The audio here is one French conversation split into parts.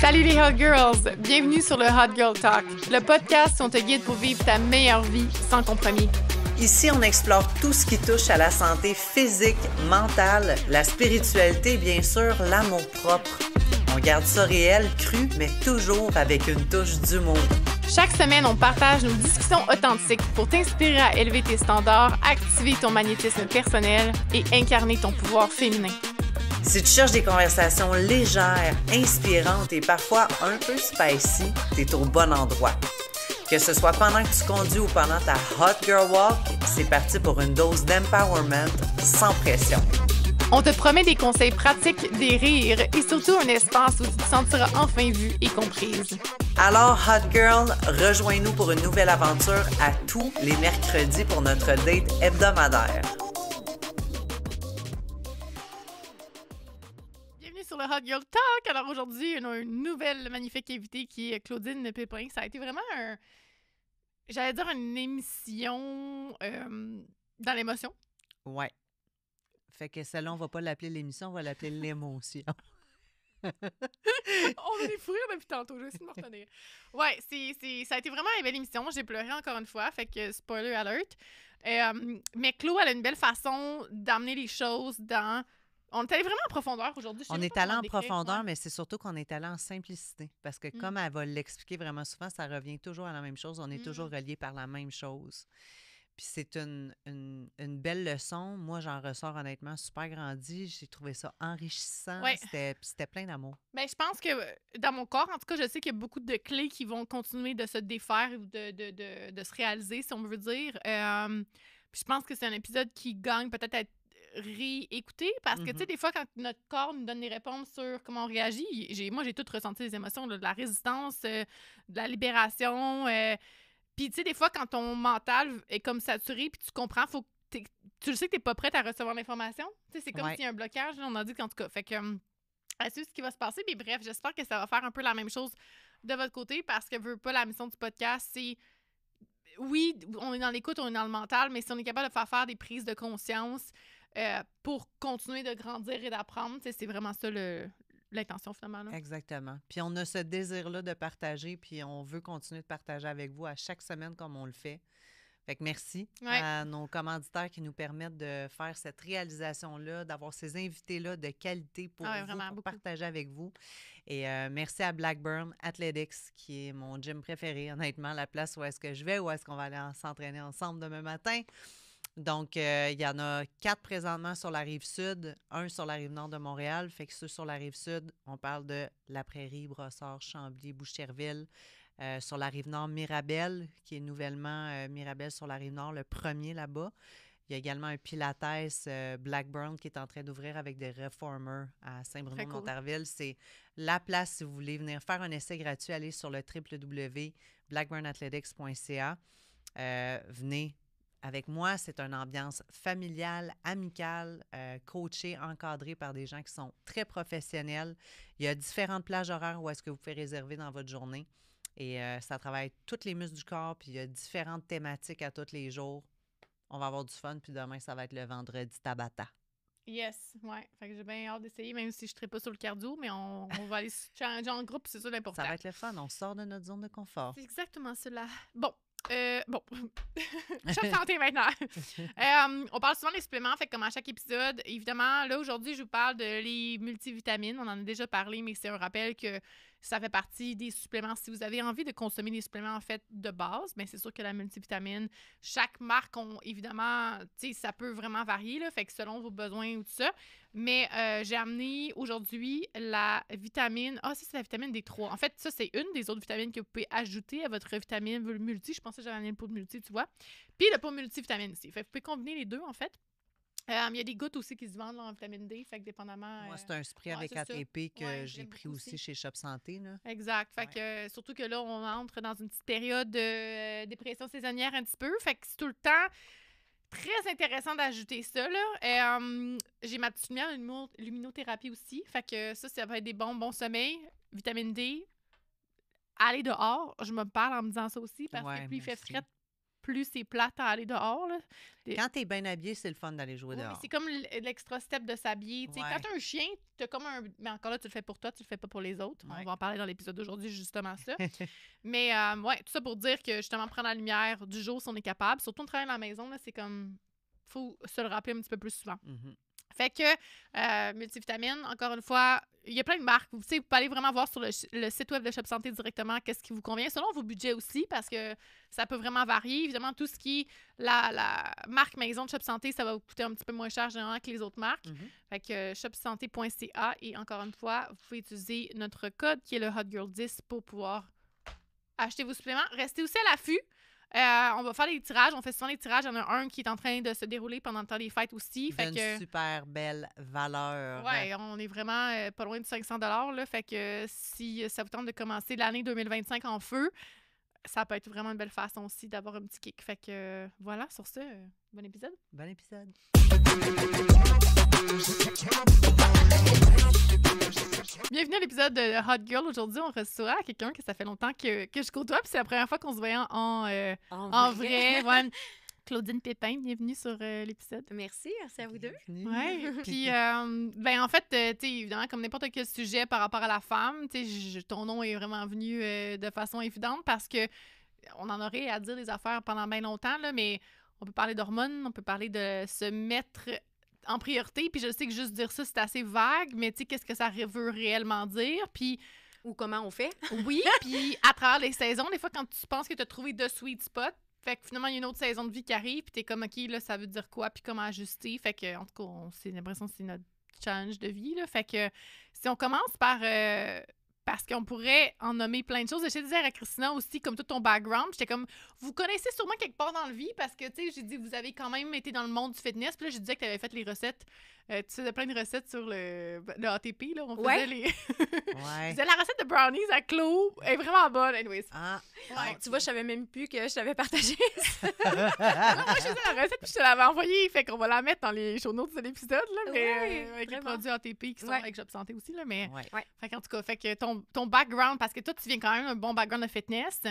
Salut les Hot Girls! Bienvenue sur le Hot Girl Talk, le podcast où on te guide pour vivre ta meilleure vie sans compromis. Ici, on explore tout ce qui touche à la santé physique, mentale, la spiritualité et bien sûr, l'amour propre. On garde ça réel, cru, mais toujours avec une touche d'humour. Chaque semaine, on partage nos discussions authentiques pour t'inspirer à élever tes standards, activer ton magnétisme personnel et incarner ton pouvoir féminin. Si tu cherches des conversations légères, inspirantes et parfois un peu spicy, t'es au bon endroit. Que ce soit pendant que tu conduis ou pendant ta Hot Girl Walk, c'est parti pour une dose d'empowerment sans pression. On te promet des conseils pratiques, des rires et surtout un espace où tu te sentiras enfin vue et comprise. Alors, Hot Girl, rejoins-nous pour une nouvelle aventure à tous les mercredis pour notre date hebdomadaire. Bienvenue sur le Hot Girl Talk. Alors aujourd'hui, on a une nouvelle magnifique invitée qui est Claudine Pépin. Ça a été vraiment une émission dans l'émotion. Ouais. Fait que celle-là, on va pas l'appeler l'émission, on va l'appeler l'émotion. On a des fous rires depuis tantôt, je vais essayer de me retenir. Ouais, ça a été vraiment une belle émission. J'ai pleuré encore une fois, fait que spoiler alert. Mais Claude, elle a une belle façon d'amener les choses dans... On est allé vraiment en profondeur aujourd'hui. On est allé en profondeur, mais c'est surtout qu'on est allé en simplicité. Parce que comme elle va l'expliquer vraiment souvent, ça revient toujours à la même chose. On est toujours reliés par la même chose. Puis c'est une belle leçon. Moi, j'en ressors honnêtement super grandi. J'ai trouvé ça enrichissant. Ouais. C'était plein d'amour. Ben, je pense que dans mon corps, en tout cas, je sais qu'il y a beaucoup de clés qui vont continuer de se défaire ou de se réaliser, si on veut dire. Puis je pense que c'est un épisode qui gagne peut-être à être réécouté parce que, tu sais, des fois, quand notre corps nous donne des réponses sur comment on réagit, moi, j'ai tout ressenti les émotions, là, de la résistance, de la libération. Puis, tu sais, des fois, quand ton mental est comme saturé, puis tu comprends, faut que tu le sais que t'es pas prête à recevoir l'information. Tu sais, c'est comme s'il y a un blocage, là, on a dit qu'en tout cas. Fait que, à suivre ce qui va se passer. Mais bref, j'espère que ça va faire un peu la même chose de votre côté parce que, veux pas, la mission du podcast, c'est... Oui, on est dans l'écoute, on est dans le mental, mais si on est capable de faire des prises de conscience pour continuer de grandir et d'apprendre, tu sais, c'est vraiment ça l'intention, finalement. Là. Exactement. Puis on a ce désir-là de partager, puis on veut continuer de partager avec vous à chaque semaine comme on le fait. Fait que merci à nos commanditaires qui nous permettent de faire cette réalisation-là, d'avoir ces invités-là de qualité pour vous, pour partager avec vous. Et merci à Blackburn Athletics, qui est mon gym préféré, honnêtement, la place où est-ce que je vais, où est-ce qu'on va aller s'entraîner ensemble demain matin. Donc, il y en a 4 présentement sur la Rive-Sud, 1 sur la Rive-Nord de Montréal. Fait que ceux sur la Rive-Sud, on parle de La Prairie, Brossard, Chambly, Boucherville. Sur la Rive-Nord, Mirabel, qui est nouvellement Mirabel sur la Rive-Nord, le premier là-bas. Il y a également un Pilates Blackburn qui est en train d'ouvrir avec des reformers à Saint-Bruno-de-Montarville. Cool. C'est la place si vous voulez venir faire un essai gratuit. Allez sur le www.blackburnathletics.ca. Venez avec moi. C'est une ambiance familiale, amicale, coachée, encadrée par des gens qui sont très professionnels. Il y a différentes plages horaires où est-ce que vous pouvez réserver dans votre journée. Et ça travaille tous les muscles du corps, puis il y a différentes thématiques à tous les jours. On va avoir du fun, puis demain, ça va être le vendredi Tabata. Yes, ouais. Fait que j'ai bien hâte d'essayer, même si je ne serai pas sur le cardio, mais on va aller se challenger en groupe, c'est ça l'important. Ça va être le fun, on sort de notre zone de confort. C'est exactement cela. Bon. Chaque santé maintenant. On parle souvent des suppléments, fait comme à chaque épisode. Évidemment, là, aujourd'hui, je vous parle de les multivitamines. On en a déjà parlé, mais c'est un rappel que ça fait partie des suppléments. Si vous avez envie de consommer des suppléments, en fait, de base, bien, c'est sûr que la multivitamine, chaque marque, évidemment, tu sais, ça peut vraiment varier, là, fait que selon vos besoins ou tout ça. Mais j'ai amené aujourd'hui la vitamine... ça, c'est la vitamine D3. En fait, ça, c'est une des autres vitamines que vous pouvez ajouter à votre vitamine multi. Je pensais que j'avais amené le pot de multi, tu vois. Puis le pot multivitamine ici. Fait que vous pouvez combiner les deux, en fait. Il y a des gouttes aussi qui se vendent là, en vitamine D, fait que dépendamment... Moi, c'est un spray avec ATP que j'ai pris aussi chez Shop Santé. Là. Exact. Fait que surtout que là, on entre dans une petite période de dépression saisonnière un petit peu. Fait que c'est tout le temps très intéressant d'ajouter ça, là. J'ai ma petite lumière luminothérapie aussi. Fait que ça va être des bons sommeils, vitamine D. Aller dehors, je me parle en me disant ça aussi, parce que plus il fait frais, plus c'est plate à aller dehors. Là. Quand t'es bien habillé, c'est le fun d'aller jouer dehors. C'est comme l'extra step de s'habiller. Ouais. Quand t'as un chien, t'as comme un... Mais encore là, tu le fais pour toi, tu le fais pas pour les autres. Ouais. On va en parler dans l'épisode d'aujourd'hui, justement ça. Mais tout ça pour dire que justement, prendre la lumière du jour si on est capable. Surtout en travaillant à la maison, là, c'est comme... faut se le rappeler un petit peu plus souvent. Fait que multivitamine, encore une fois, il y a plein de marques. Vous pouvez aller vraiment voir sur le site web de Shop Santé directement qu'est-ce qui vous convient, selon vos budgets aussi, parce que ça peut vraiment varier. Évidemment, tout ce qui est la marque maison de Shop Santé, ça va vous coûter un petit peu moins cher généralement que les autres marques. Fait que shopsanté.ca et encore une fois, vous pouvez utiliser notre code qui est le Hot Girl 10 pour pouvoir acheter vos suppléments. Restez aussi à l'affût. On va faire des tirages. On fait souvent des tirages. Il y en a un qui est en train de se dérouler pendant le temps des fêtes aussi. D'une super belle valeur. Oui, on est vraiment pas loin de 500 $. Fait que si ça vous tente de commencer l'année 2025 en feu, ça peut être vraiment une belle façon aussi d'avoir un petit kick. Fait que voilà, sur ce, bon épisode. Bon épisode. Bienvenue à l'épisode de Hot Girl. Aujourd'hui, on reçoit quelqu'un que ça fait longtemps que je côtoie, puis c'est la première fois qu'on se voyait en vrai. Ouais. Claudine Pépin, bienvenue sur l'épisode. Merci à vous deux. Oui, puis en fait, tu sais, évidemment, comme n'importe quel sujet par rapport à la femme, tu sais, ton nom est vraiment venu de façon évidente parce que on en aurait à dire des affaires pendant bien longtemps, là, mais on peut parler d'hormones, on peut parler de se mettre en priorité, puis je sais que juste dire ça, c'est assez vague, mais tu sais, qu'est-ce que ça veut réellement dire, puis... Ou comment on fait. Oui, puis à travers les saisons, des fois, quand tu penses que tu as trouvé de sweet spot, fait que finalement, il y a une autre saison de vie qui arrive, puis t'es comme, OK, là, ça veut dire quoi, puis comment ajuster. Fait que, en tout cas, c'est l'impression que c'est notre challenge de vie, là. Fait que si on commence par... parce qu'on pourrait en nommer plein de choses. J'ai dit à Christina aussi, comme tout ton background, j'étais comme, vous connaissez sûrement quelque part dans la vie, parce que, tu sais, j'ai dit, vous avez quand même été dans le monde du fitness, puis là, je disais que tu avais fait les recettes. Tu faisais plein de recettes sur le ATP, là. On faisait les... Je disais, la recette de brownies à Clos est vraiment bonne, anyways. Tu vois, je savais même plus que je t'avais partagé ça. Moi, je faisais la recette, puis je te l'avais envoyée, fait qu'on va la mettre dans les show notes de l'épisode, là, mais avec les produits ATP qui sont avec Job Santé aussi, là, mais... Fait qu'en tout cas, fait que ton background, parce que toi, tu viens quand même d'un bon background de fitness.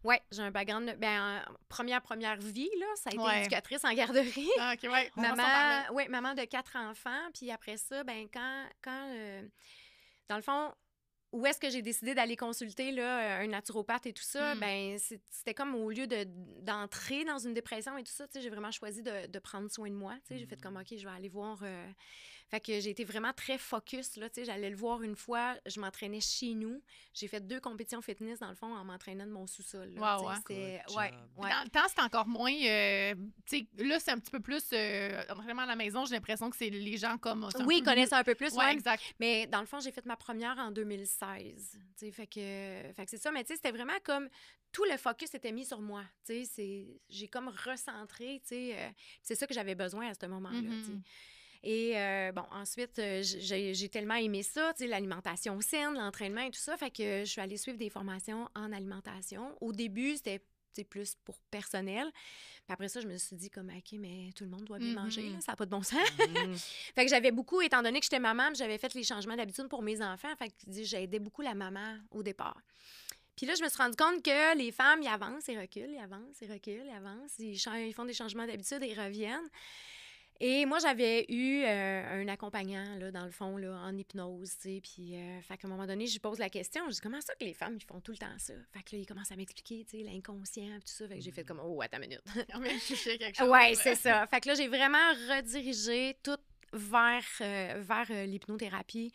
Oui, j'ai un background, première vie, là, ça a été éducatrice en garderie. Ah, OK, ouais. Maman de 4 enfants, puis après ça, dans le fond, où est-ce que j'ai décidé d'aller consulter là, un naturopathe et tout ça, c'était comme au lieu d'entrer dans une dépression et tout ça, j'ai vraiment choisi de prendre soin de moi. J'ai fait comme, OK, je vais aller voir... Fait que j'ai été vraiment très focus, là, j'allais le voir une fois, je m'entraînais chez nous. J'ai fait 2 compétitions fitness, dans le fond, en m'entraînant de mon sous-sol. Là, wow, Dans le temps, c'était encore moins... là, c'est un petit peu plus... vraiment à la maison, j'ai l'impression que c'est les gens comme... Oui, connaissent un peu plus. Oui, exact. Mais dans le fond, j'ai fait ma première en 2016. Fait que c'est ça, mais c'était vraiment comme... Tout le focus était mis sur moi. J'ai comme recentré. C'est ça que j'avais besoin à ce moment-là. Et ensuite, j'ai tellement aimé ça, l'alimentation saine, l'entraînement et tout ça, fait que je suis allée suivre des formations en alimentation. Au début, c'était plus pour personnel. Puis après ça, je me suis dit comme, OK, mais tout le monde doit bien manger, là, ça n'a pas de bon sens. Fait que j'avais beaucoup, étant donné que j'étais maman, j'avais fait les changements d'habitude pour mes enfants, fait que j'aidais beaucoup la maman au départ. Puis là, je me suis rendu compte que les femmes, ils avancent, ils reculent, ils avancent, ils reculent, ils avancent, ils font des changements d'habitude et ils reviennent. Et moi, j'avais eu un accompagnant, là, dans le fond, là, en hypnose, tu sais, puis fait qu'à un moment donné, je lui pose la question, je dis, comment ça que les femmes, ils font tout le temps ça? Fait que là, il commence à m'expliquer, tu sais, l'inconscient, tout ça, fait que j'ai fait comme, oh, attends une minute. On vient de toucher quelque chose. Ouais, c'est ça. Fait que là, j'ai vraiment redirigé tout vers l'hypnothérapie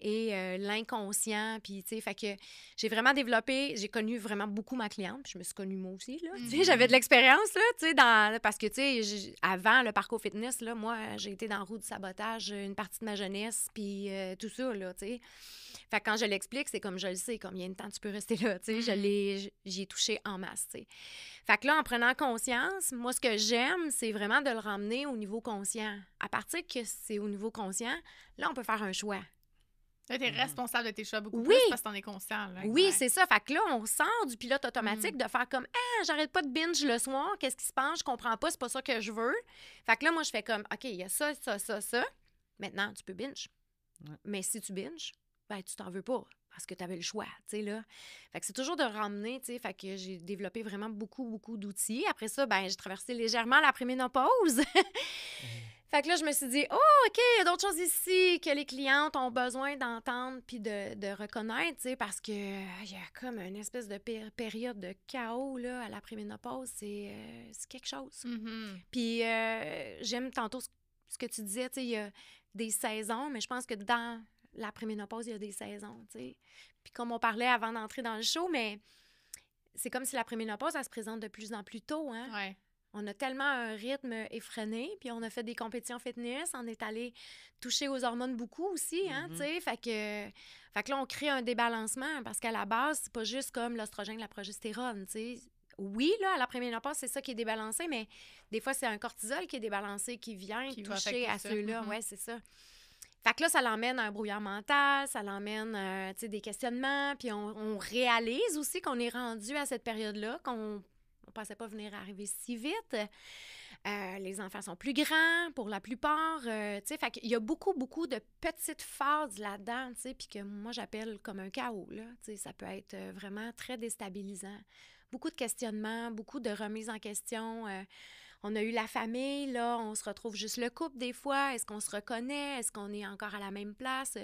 et l'inconscient, puis tu sais, fait que j'ai vraiment développé, j'ai connu vraiment beaucoup ma cliente, puis je me suis connue moi aussi, là, tu sais, j'avais de l'expérience, là, tu sais, parce que, tu sais, avant le parcours fitness, là, moi, j'ai été dans la roue du sabotage une partie de ma jeunesse, puis tout ça, là, tu sais. Fait que quand je l'explique, c'est comme je le sais, combien de temps tu peux rester là, tu sais, j'y ai touché en masse, tu sais. Fait que là, en prenant conscience, moi, ce que j'aime, c'est vraiment de le ramener au niveau conscient. À partir que c'est au niveau conscient, là, on peut faire un choix. Là, t'es responsable de tes choix beaucoup plus parce que t'en es conscient. Là, oui, c'est ça. Fait que là, on sort du pilote automatique de faire comme « Ah, j'arrête pas de binge le soir. Qu'est-ce qui se passe? Je comprends pas. C'est pas ça que je veux. » Fait que là, moi, je fais comme « OK, il y a ça, ça, ça, ça. Maintenant, tu peux binge. Ouais. Mais si tu binges, ben tu t'en veux pas. parce que tu avais le choix, tu sais, là. Fait que c'est toujours de ramener, tu sais, fait que j'ai développé vraiment beaucoup, beaucoup d'outils. Après ça, ben j'ai traversé légèrement la préménopause. Fait que là, je me suis dit, oh, OK, il y a d'autres choses ici que les clientes ont besoin d'entendre puis de reconnaître, tu sais, parce que il y a comme une espèce de période de chaos, là, à la préménopause. C'est quelque chose. Puis j'aime tantôt ce que tu disais, tu sais, il y a des saisons, mais je pense que dans la préménopause, il y a des saisons, tu sais. Puis comme on parlait avant d'entrer dans le show, mais c'est comme si la préménopause, elle se présente de plus en plus tôt, hein? Ouais. On a tellement un rythme effréné, puis on a fait des compétitions fitness, on est allé toucher aux hormones beaucoup aussi, hein, tu sais. Fait que là, on crée un débalancement, parce qu'à la base, c'est pas juste comme l'oestrogène, la progestérone, tu sais. Oui, là, à la préménopause, c'est ça qui est débalancé, mais des fois, c'est un cortisol qui est débalancé, qui vient toucher à ceux-là. Ouais, c'est ça. Fait que là, ça l'emmène à un brouillard mental, ça l'emmène, tu sais, des questionnements, puis on réalise aussi qu'on est rendu à cette période-là, qu'on pensait pas venir arriver si vite. Les enfants sont plus grands pour la plupart, tu sais, fait qu'il y a beaucoup, beaucoup de petites phases là-dedans, tu sais, puis que moi, j'appelle comme un chaos, là, tu sais, ça peut être vraiment très déstabilisant. Beaucoup de questionnements, beaucoup de remises en question. On a eu la famille, là, on se retrouve juste le couple des fois. Est-ce qu'on se reconnaît? Est-ce qu'on est encore à la même place?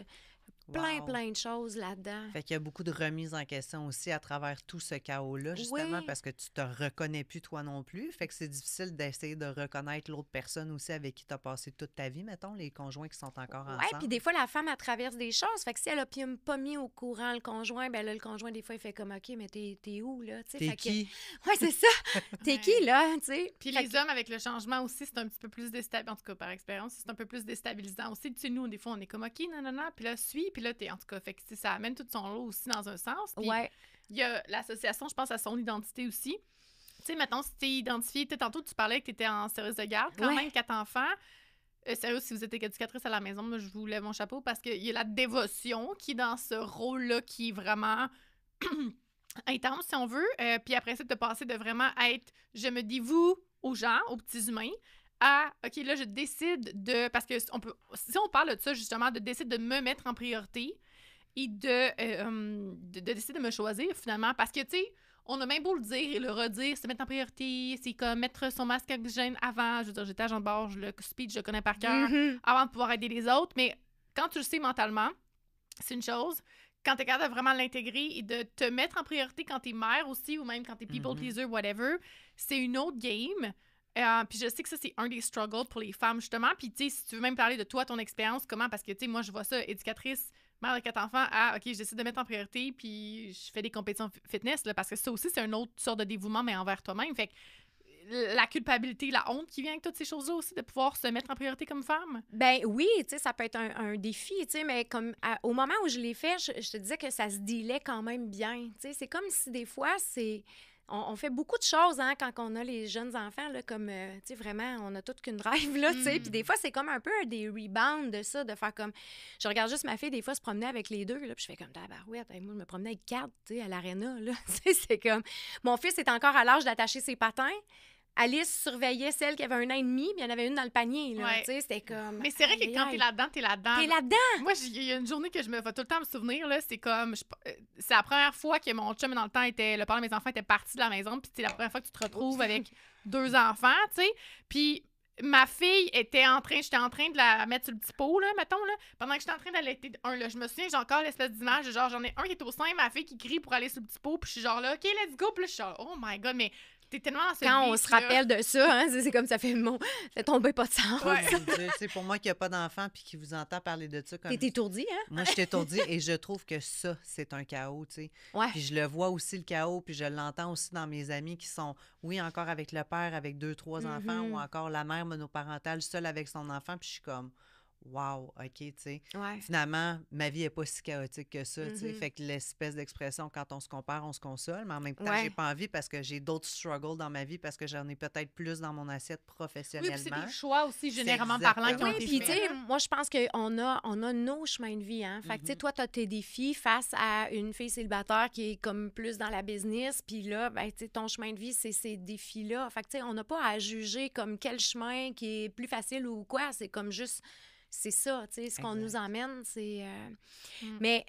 Plein de choses là-dedans. Fait qu'il y a beaucoup de remises en question aussi à travers tout ce chaos-là, justement, parce que tu te reconnais plus toi non plus. Fait que c'est difficile d'essayer de reconnaître l'autre personne aussi avec qui tu as passé toute ta vie, mettons, les conjoints qui sont encore ensemble. Oui, puis des fois, la femme, elle traverse des choses. Fait que si elle a pas mis au courant le conjoint, ben là, le conjoint, des fois, il fait comme, OK, mais t'es où, là? T'es qui? Oui, c'est ça. T'es qui, là? Tu sais. Puis les hommes, avec le changement aussi, c'est un petit peu plus déstabilisant. En tout cas, par expérience, c'est un peu plus déstabilisant aussi. Tu sais, nous, des fois, on est comme, OK, non. Puis là, puis là, t'es, en tout cas, fait que ça amène tout son lot aussi dans un sens. Puis il y a l'association, je pense, à son identité aussi. Tu sais, maintenant, si t'es identifié, tantôt, tu parlais que t'étais en service de garde, quand même, 4 enfants. Sérieux, si vous êtes éducatrice à la maison, moi, je vous lève mon chapeau parce qu'il y a la dévotion qui est dans ce rôle-là qui est vraiment intense, si on veut. Puis après ça, de passer de vraiment être « je me dévoue aux gens, aux petits humains », à « OK, là, je décide de... » Parce que si on parle de ça, justement, de décider de me mettre en priorité et de décider de me choisir, finalement. Parce que, tu sais, on a même beau le dire et le redire, se mettre en priorité, c'est comme mettre son masque oxygène avant. Je veux dire, j'étais agent de bord, le speech, je le connais par cœur, avant de pouvoir aider les autres. Mais quand tu le sais mentalement, c'est une chose. Quand tu es capable de vraiment l'intégrer et de te mettre en priorité quand tu es mère aussi, ou même quand tu es people pleaser, whatever, c'est une autre game. Puis je sais que ça, c'est un des struggles pour les femmes, justement. Puis, tu sais, si tu veux même parler de toi, ton expérience, comment, parce que, tu sais, moi, je vois ça, éducatrice, mère de 4 enfants, OK, j'essaie de mettre en priorité, puis je fais des compétitions fitness, là, parce que ça aussi, c'est une autre sorte de dévouement, mais envers toi-même. Fait que la culpabilité, la honte qui vient avec toutes ces choses-là aussi, de pouvoir se mettre en priorité comme femme. Ben oui, tu sais, ça peut être un défi, tu sais, mais comme au moment où je l'ai fait, je te disais que ça se dealait quand même bien. Tu sais, c'est comme si des fois, on fait beaucoup de choses, hein, quand on a les jeunes enfants, là, comme, tu sais, vraiment, on a toute qu'une drive, là, tu sais. Puis des fois, c'est comme un peu des rebounds de ça, de faire comme... Je regarde juste ma fille, des fois, se promener avec les deux, là, puis je fais comme, tabarouette, moi, je me promenais avec 4, tu sais, à l'aréna, là. Tu sais, c'est comme... Mon fils est encore à l'âge d'attacher ses patins. Alice surveillait celle qui avait 1 an et demi, puis il y en avait une dans le panier, là, tu sais, c'était comme... Mais c'est vrai que quand t'es là-dedans, t'es là-dedans. T'es là-dedans! Moi, il y a une journée que je me vais tout le temps me souvenir, là, c'est comme... c'est la première fois que mon chum, dans le temps, le père de mes enfants était parti de la maison, puis c'est la première fois que tu te retrouves avec 2 enfants, tu sais, puis... Ma fille j'étais en train de la mettre sur le petit pot, là, mettons, là, pendant que j'étais en train d'allaiter un, là, je me souviens, j'ai encore l'espèce d'image, genre, j'en ai un qui est au sein, ma fille qui crie pour aller sur le petit pot, puis je suis genre là, OK, let's go, puis là, je suis genre, oh my God, mais t'es tellement dans ce Quand on se rappelle de ça, hein, c'est comme ça fait tomber pas de sens. C'est pour moi qui a pas d'enfant puis qui vous entend parler de ça. T'es étourdie, hein? Moi, je suis étourdie et je trouve que ça, c'est un chaos, tu sais. Puis je le vois aussi, le chaos, puis je l'entends aussi dans mes amis qui sont, oui, encore avec le père, avec 2, 3 enfants, ou encore la mère monoparentale seule avec son enfant, puis je suis comme... Wow, OK, tu sais. Finalement, ma vie n'est pas si chaotique que ça, tu sais. Fait que l'espèce d'expression, quand on se compare, on se console, mais en même temps, j'ai pas envie parce que j'ai d'autres struggles dans ma vie parce que j'en ai peut-être plus dans mon assiette professionnellement. Oui, c'est des choix aussi, généralement parlant, qui ont été faits. Puis, tu sais, moi, je pense qu'on a nos chemins de vie, hein. Fait que, tu sais, toi, tu as tes défis face à une fille célibataire qui est comme plus dans la business, puis là, ben, tu sais, ton chemin de vie, c'est ces défis-là. Fait que, tu sais, on n'a pas à juger comme quel chemin qui est plus facile ou quoi. C'est comme juste... C'est ça, tu sais, ce qu'on nous emmène, c'est... Mais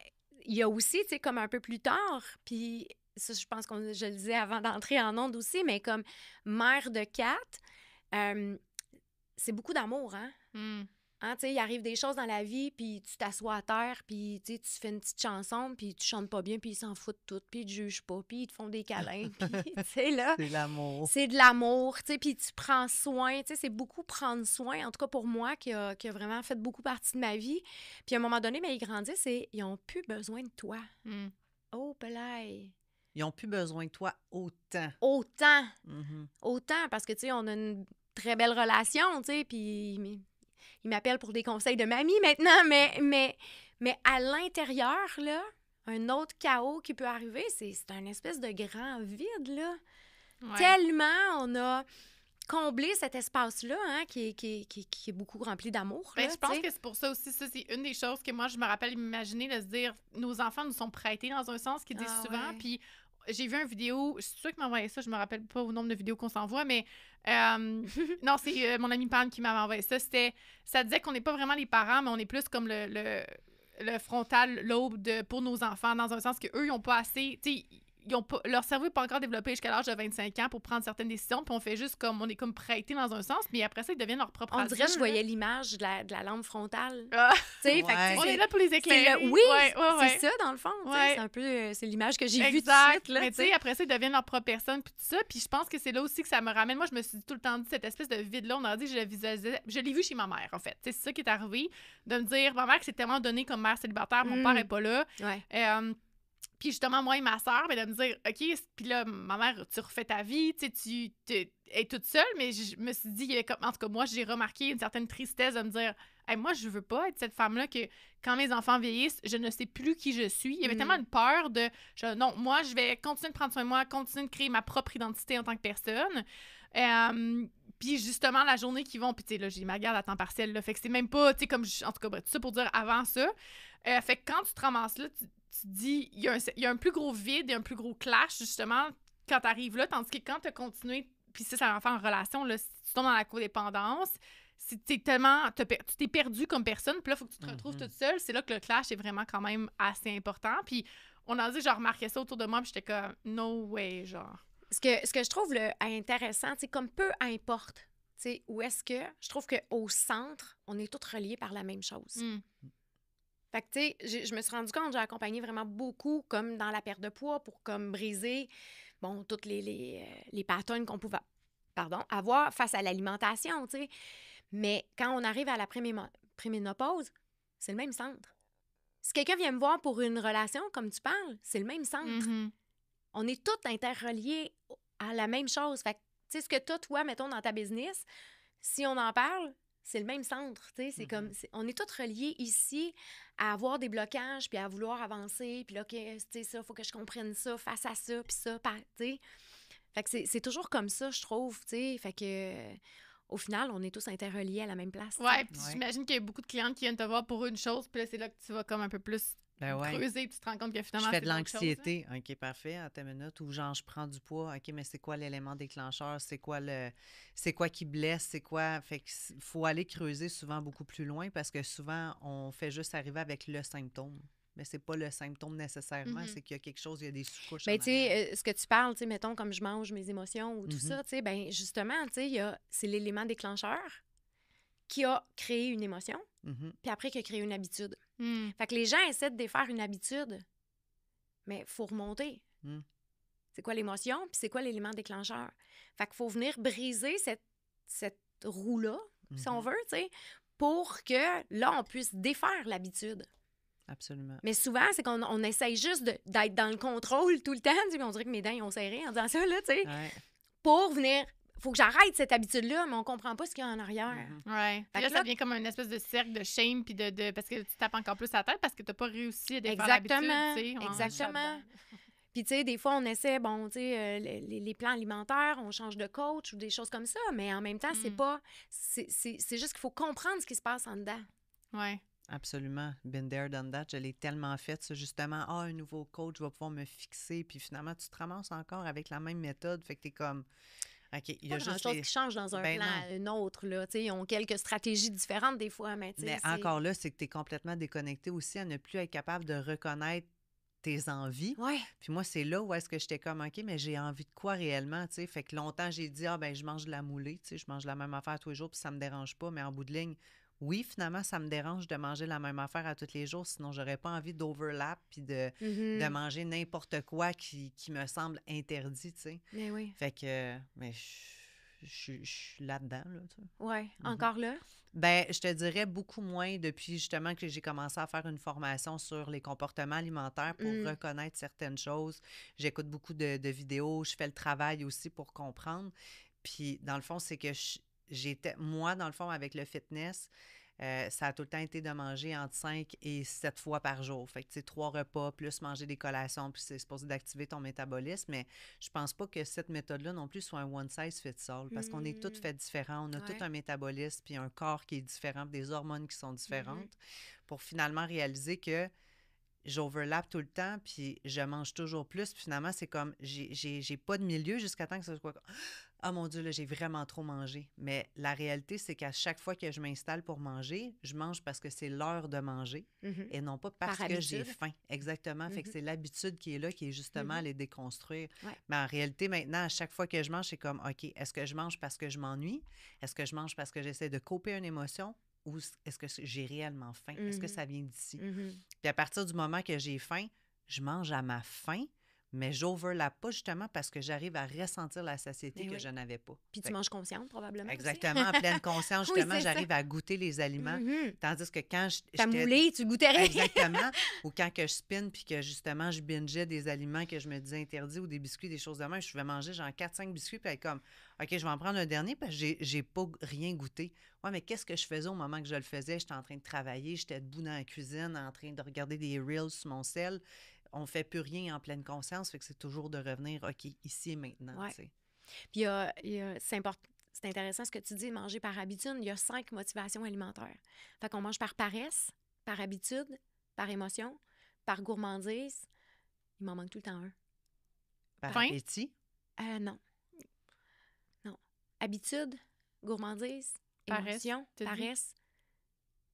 il y a aussi, tu sais, comme un peu plus tard, puis ça, je pense que je le disais avant d'entrer en onde aussi, mais comme mère de 4, c'est beaucoup d'amour, hein? Hein, tu sais, il arrive des choses dans la vie, puis tu t'assois à terre, puis tu fais une petite chanson, puis tu chantes pas bien, puis ils s'en foutent tout, puis ils te jugent pas, puis ils te font des câlins, puis tu sais, là... C'est l'amour. C'est de l'amour, tu sais, puis tu prends soin, tu sais, c'est beaucoup prendre soin, en tout cas pour moi, qui a vraiment fait beaucoup partie de ma vie. Puis à un moment donné, mais ils grandissent et ils ont plus besoin de toi. Oh, pelaille! Ils n'ont plus besoin de toi autant. Autant! Mm-hmm. Autant, parce que, tu sais, on a une très belle relation, tu sais, puis... Il m'appelle pour des conseils de mamie maintenant, mais à l'intérieur, là, un autre chaos qui peut arriver, c'est un espèce de grand vide, là. Ouais. Tellement on a comblé cet espace-là, hein, qui est beaucoup rempli d'amour. Ben, je pense que c'est pour ça aussi, ça, c'est une des choses que moi, je me rappelle m'imaginer de se dire, nos enfants nous sont prêtés dans un sens qu'ils disent souvent, puis j'ai vu une vidéo, je suis sûre qu'il m'a envoyé ça, je me rappelle pas au nombre de vidéos qu'on s'envoie, mais non, c'est mon ami Pam qui m'avait envoyé ça. Ça disait qu'on n'est pas vraiment les parents, mais on est plus comme le frontal lobe pour nos enfants, dans un sens qu'eux, ils n'ont pas assez, tu sais, leur cerveau n'est pas encore développé jusqu'à l'âge de 25 ans pour prendre certaines décisions, puis on fait juste comme, on est comme prêté dans un sens, mais après ça, ils deviennent leur propre adulte. On dirait que je voyais l'image de la lampe frontale. On est là pour les éclairer. Oui, c'est ça, dans le fond. C'est un peu, c'est l'image que j'ai vue tout de suite. Là, mais tu sais, après ça, ils deviennent leur propre personne, puis tout ça, puis je pense que c'est là aussi que ça me ramène. Moi, je me suis tout le temps dit, cette espèce de vide-là, on a dit que je le visualisais. Je l'ai vu chez ma mère, en fait. C'est ça qui est arrivé, de me dire, ma mère qui s'est tellement donnée comme mère célibataire, mon père n'est pas là. Puis justement, moi et ma sœur, de me dire, OK, puis là, ma mère, tu refais ta vie, tu es toute seule, mais je me suis dit, en tout cas, moi, j'ai remarqué une certaine tristesse de me dire, hey, moi, je veux pas être cette femme-là que, quand mes enfants vieillissent, je ne sais plus qui je suis. Il y avait tellement une peur de, non, moi, je vais continuer de prendre soin de moi, continuer de créer ma propre identité en tant que personne. Puis justement, la journée qu'ils vont, puis tu sais, là, j'ai ma garde à temps partiel, là, fait que c'est même pas, tu sais, comme, en tout cas, bref, tout ça pour dire avant ça. Fait que quand tu te ramasses là, tu te dis, il y a un plus gros vide et un plus gros clash, justement, quand tu arrives là, tandis que quand tu as continué, puis ça va faire en relation, là, si tu tombes dans la codépendance, si tu t'es perdu comme personne, puis là, il faut que tu te retrouves toute seule, c'est là que le clash est vraiment quand même assez important. Puis on a dit, genre, remarqué ça autour de moi, puis j'étais comme, no way, genre. Ce que je trouve intéressant, c'est comme peu importe, tu sais, où est-ce que, je trouve qu'au centre, on est tous reliés par la même chose. Fait que, tu sais, je me suis rendu compte, j'ai accompagné vraiment beaucoup, comme dans la perte de poids, pour comme briser, bon, toutes les patterns qu'on pouvait, avoir face à l'alimentation, tu sais. Mais quand on arrive à la préménopause, c'est le même centre. Si quelqu'un vient me voir pour une relation, comme tu parles, c'est le même centre. On est tous interreliés à la même chose. Fait que, tu sais, ce que toi, mettons, dans ta business, si on en parle, c'est le même centre, tu sais, c'est comme, on est tous reliés ici à avoir des blocages, puis à vouloir avancer, puis là, tu sais, ça, faut que je comprenne ça face à ça, puis ça, tu sais. Fait que c'est toujours comme ça, je trouve, tu sais, fait que, au final, on est tous interreliés à la même place. Ouais, puis j'imagine qu'il y a beaucoup de clientes qui viennent te voir pour une chose, puis là, c'est là que tu vas comme un peu plus creuser, puis tu te rends compte que finalement, je fais de l'anxiété, OK, parfait, à ta minute, ou genre, je prends du poids, OK, mais c'est quoi l'élément déclencheur? C'est quoi qui blesse? C'est quoi? Fait qu'il faut aller creuser souvent beaucoup plus loin parce que souvent, on fait juste arriver avec le symptôme. Mais c'est pas le symptôme nécessairement, c'est qu'il y a quelque chose, il y a des sous-couches. Bien, tu sais, ce que tu parles, tu sais, mettons, comme je mange mes émotions ou tout ça, tu sais, bien, justement, tu sais, c'est l'élément déclencheur qui a créé une émotion, puis après qui a créé une habitude. Fait que les gens essaient de défaire une habitude, mais il faut remonter. C'est quoi l'émotion, puis c'est quoi l'élément déclencheur? Fait qu'il faut venir briser cette roue-là, si on veut, tu sais, pour que, là, on puisse défaire l'habitude. Absolument. Mais souvent, c'est qu'on essaye juste d'être dans le contrôle tout le temps. Tu sais, on dirait que mes dents ils ont serré en disant ça, là, tu sais. Pour venir... Faut que j'arrête cette habitude-là, mais on comprend pas ce qu'il y a en arrière. Ouais. Fait que là, ça devient comme une espèce de cercle de shame, puis parce que tu tapes encore plus la tête parce que t'as pas réussi à défaire l'habitude, tu sais. Exactement. Puis, tu sais, des fois, on essaie, bon, tu sais, les plans alimentaires, on change de coach ou des choses comme ça, mais en même temps, c'est pas... C'est juste qu'il faut comprendre ce qui se passe en dedans. Ouais. Absolument. Been there, done that. Je l'ai tellement fait, ça, justement. Un nouveau coach va pouvoir me fixer. Puis finalement, tu te ramasses encore avec la même méthode. Fait que t'es comme... OK, il y a juste chose qui change dans un plan à un autre, là. Tu sais, ils ont quelques stratégies différentes des fois, mais tu sais... Mais encore là, c'est que t'es complètement déconnecté aussi à ne plus être capable de reconnaître tes envies. Ouais. Puis moi, c'est là où est-ce que j'étais comme, OK, mais j'ai envie de quoi réellement, tu sais? Fait que longtemps, j'ai dit, ah, ben je mange de la moulée, tu sais, je mange la même affaire tous les jours, puis ça me dérange pas. Mais en bout de ligne, oui, finalement, ça me dérange de manger la même affaire à tous les jours, sinon j'aurais pas envie d'overlap puis de manger n'importe quoi qui me semble interdit, tu sais. Mais oui. Fait que, mais je suis là-dedans, là, tu sais. Ouais. Encore là? Ben, je te dirais beaucoup moins depuis justement que j'ai commencé à faire une formation sur les comportements alimentaires pour reconnaître certaines choses. J'écoute beaucoup de vidéos, je fais le travail aussi pour comprendre. Puis, dans le fond, c'est que j'étais, moi, dans le fond, avec le fitness, ça a tout le temps été de manger entre 5 et 7 fois par jour. Fait que, tu sais, 3 repas, plus manger des collations, puis c'est supposé d'activer ton métabolisme. Mais je pense pas que cette méthode-là non plus soit un one size fits all, parce qu'on est tous faits différents. On a tout un métabolisme, puis un corps qui est différent, puis des hormones qui sont différentes, pour finalement réaliser que j'overlappe tout le temps, puis je mange toujours plus. Puis finalement, c'est comme, j'ai pas de milieu jusqu'à temps que ce soit comme, ah mon Dieu, là, j'ai vraiment trop mangé. Mais la réalité, c'est qu'à chaque fois que je m'installe pour manger, je mange parce que c'est l'heure de manger et non pas parce que j'ai faim. Exactement. Fait que c'est l'habitude qui est là, qui est justement à les déconstruire. Ouais. Mais en réalité, maintenant, à chaque fois que je mange, c'est comme, OK, est-ce que je mange parce que je m'ennuie? Est-ce que je mange parce que j'essaie de couper une émotion? Ou est-ce que j'ai réellement faim? Est-ce que ça vient d'ici? Puis à partir du moment que j'ai faim, je mange à ma faim, mais j'overlappe pas justement parce que j'arrive à ressentir la satiété que je n'avais pas. Puis tu manges consciente, probablement. Exactement, en pleine conscience, justement, j'arrive à goûter les aliments. Tandis que quand t'as moulé, tu goûtais rien. Exactement. Ou quand que je spin, puis que justement, je bingeais des aliments que je me disais interdits ou des biscuits, des choses de même, je vais manger genre 4-5 biscuits, puis être comme, OK, je vais en prendre un dernier parce que j'ai pas rien goûté. Ouais, mais qu'est-ce que je faisais au moment que je le faisais? J'étais en train de travailler, j'étais debout dans la cuisine, en train de regarder des reels sur mon cell. On ne fait plus rien en pleine conscience, fait que c'est toujours de revenir, OK, ici et maintenant. Ouais. Tu sais. Puis c'est intéressant ce que tu dis, manger par habitude. Il y a 5 motivations alimentaires. Fait qu'on mange par paresse, par habitude, par émotion, par gourmandise. Il m'en manque tout le temps un. Par appétit? Non. Non. Habitude, gourmandise, émotion, paresse.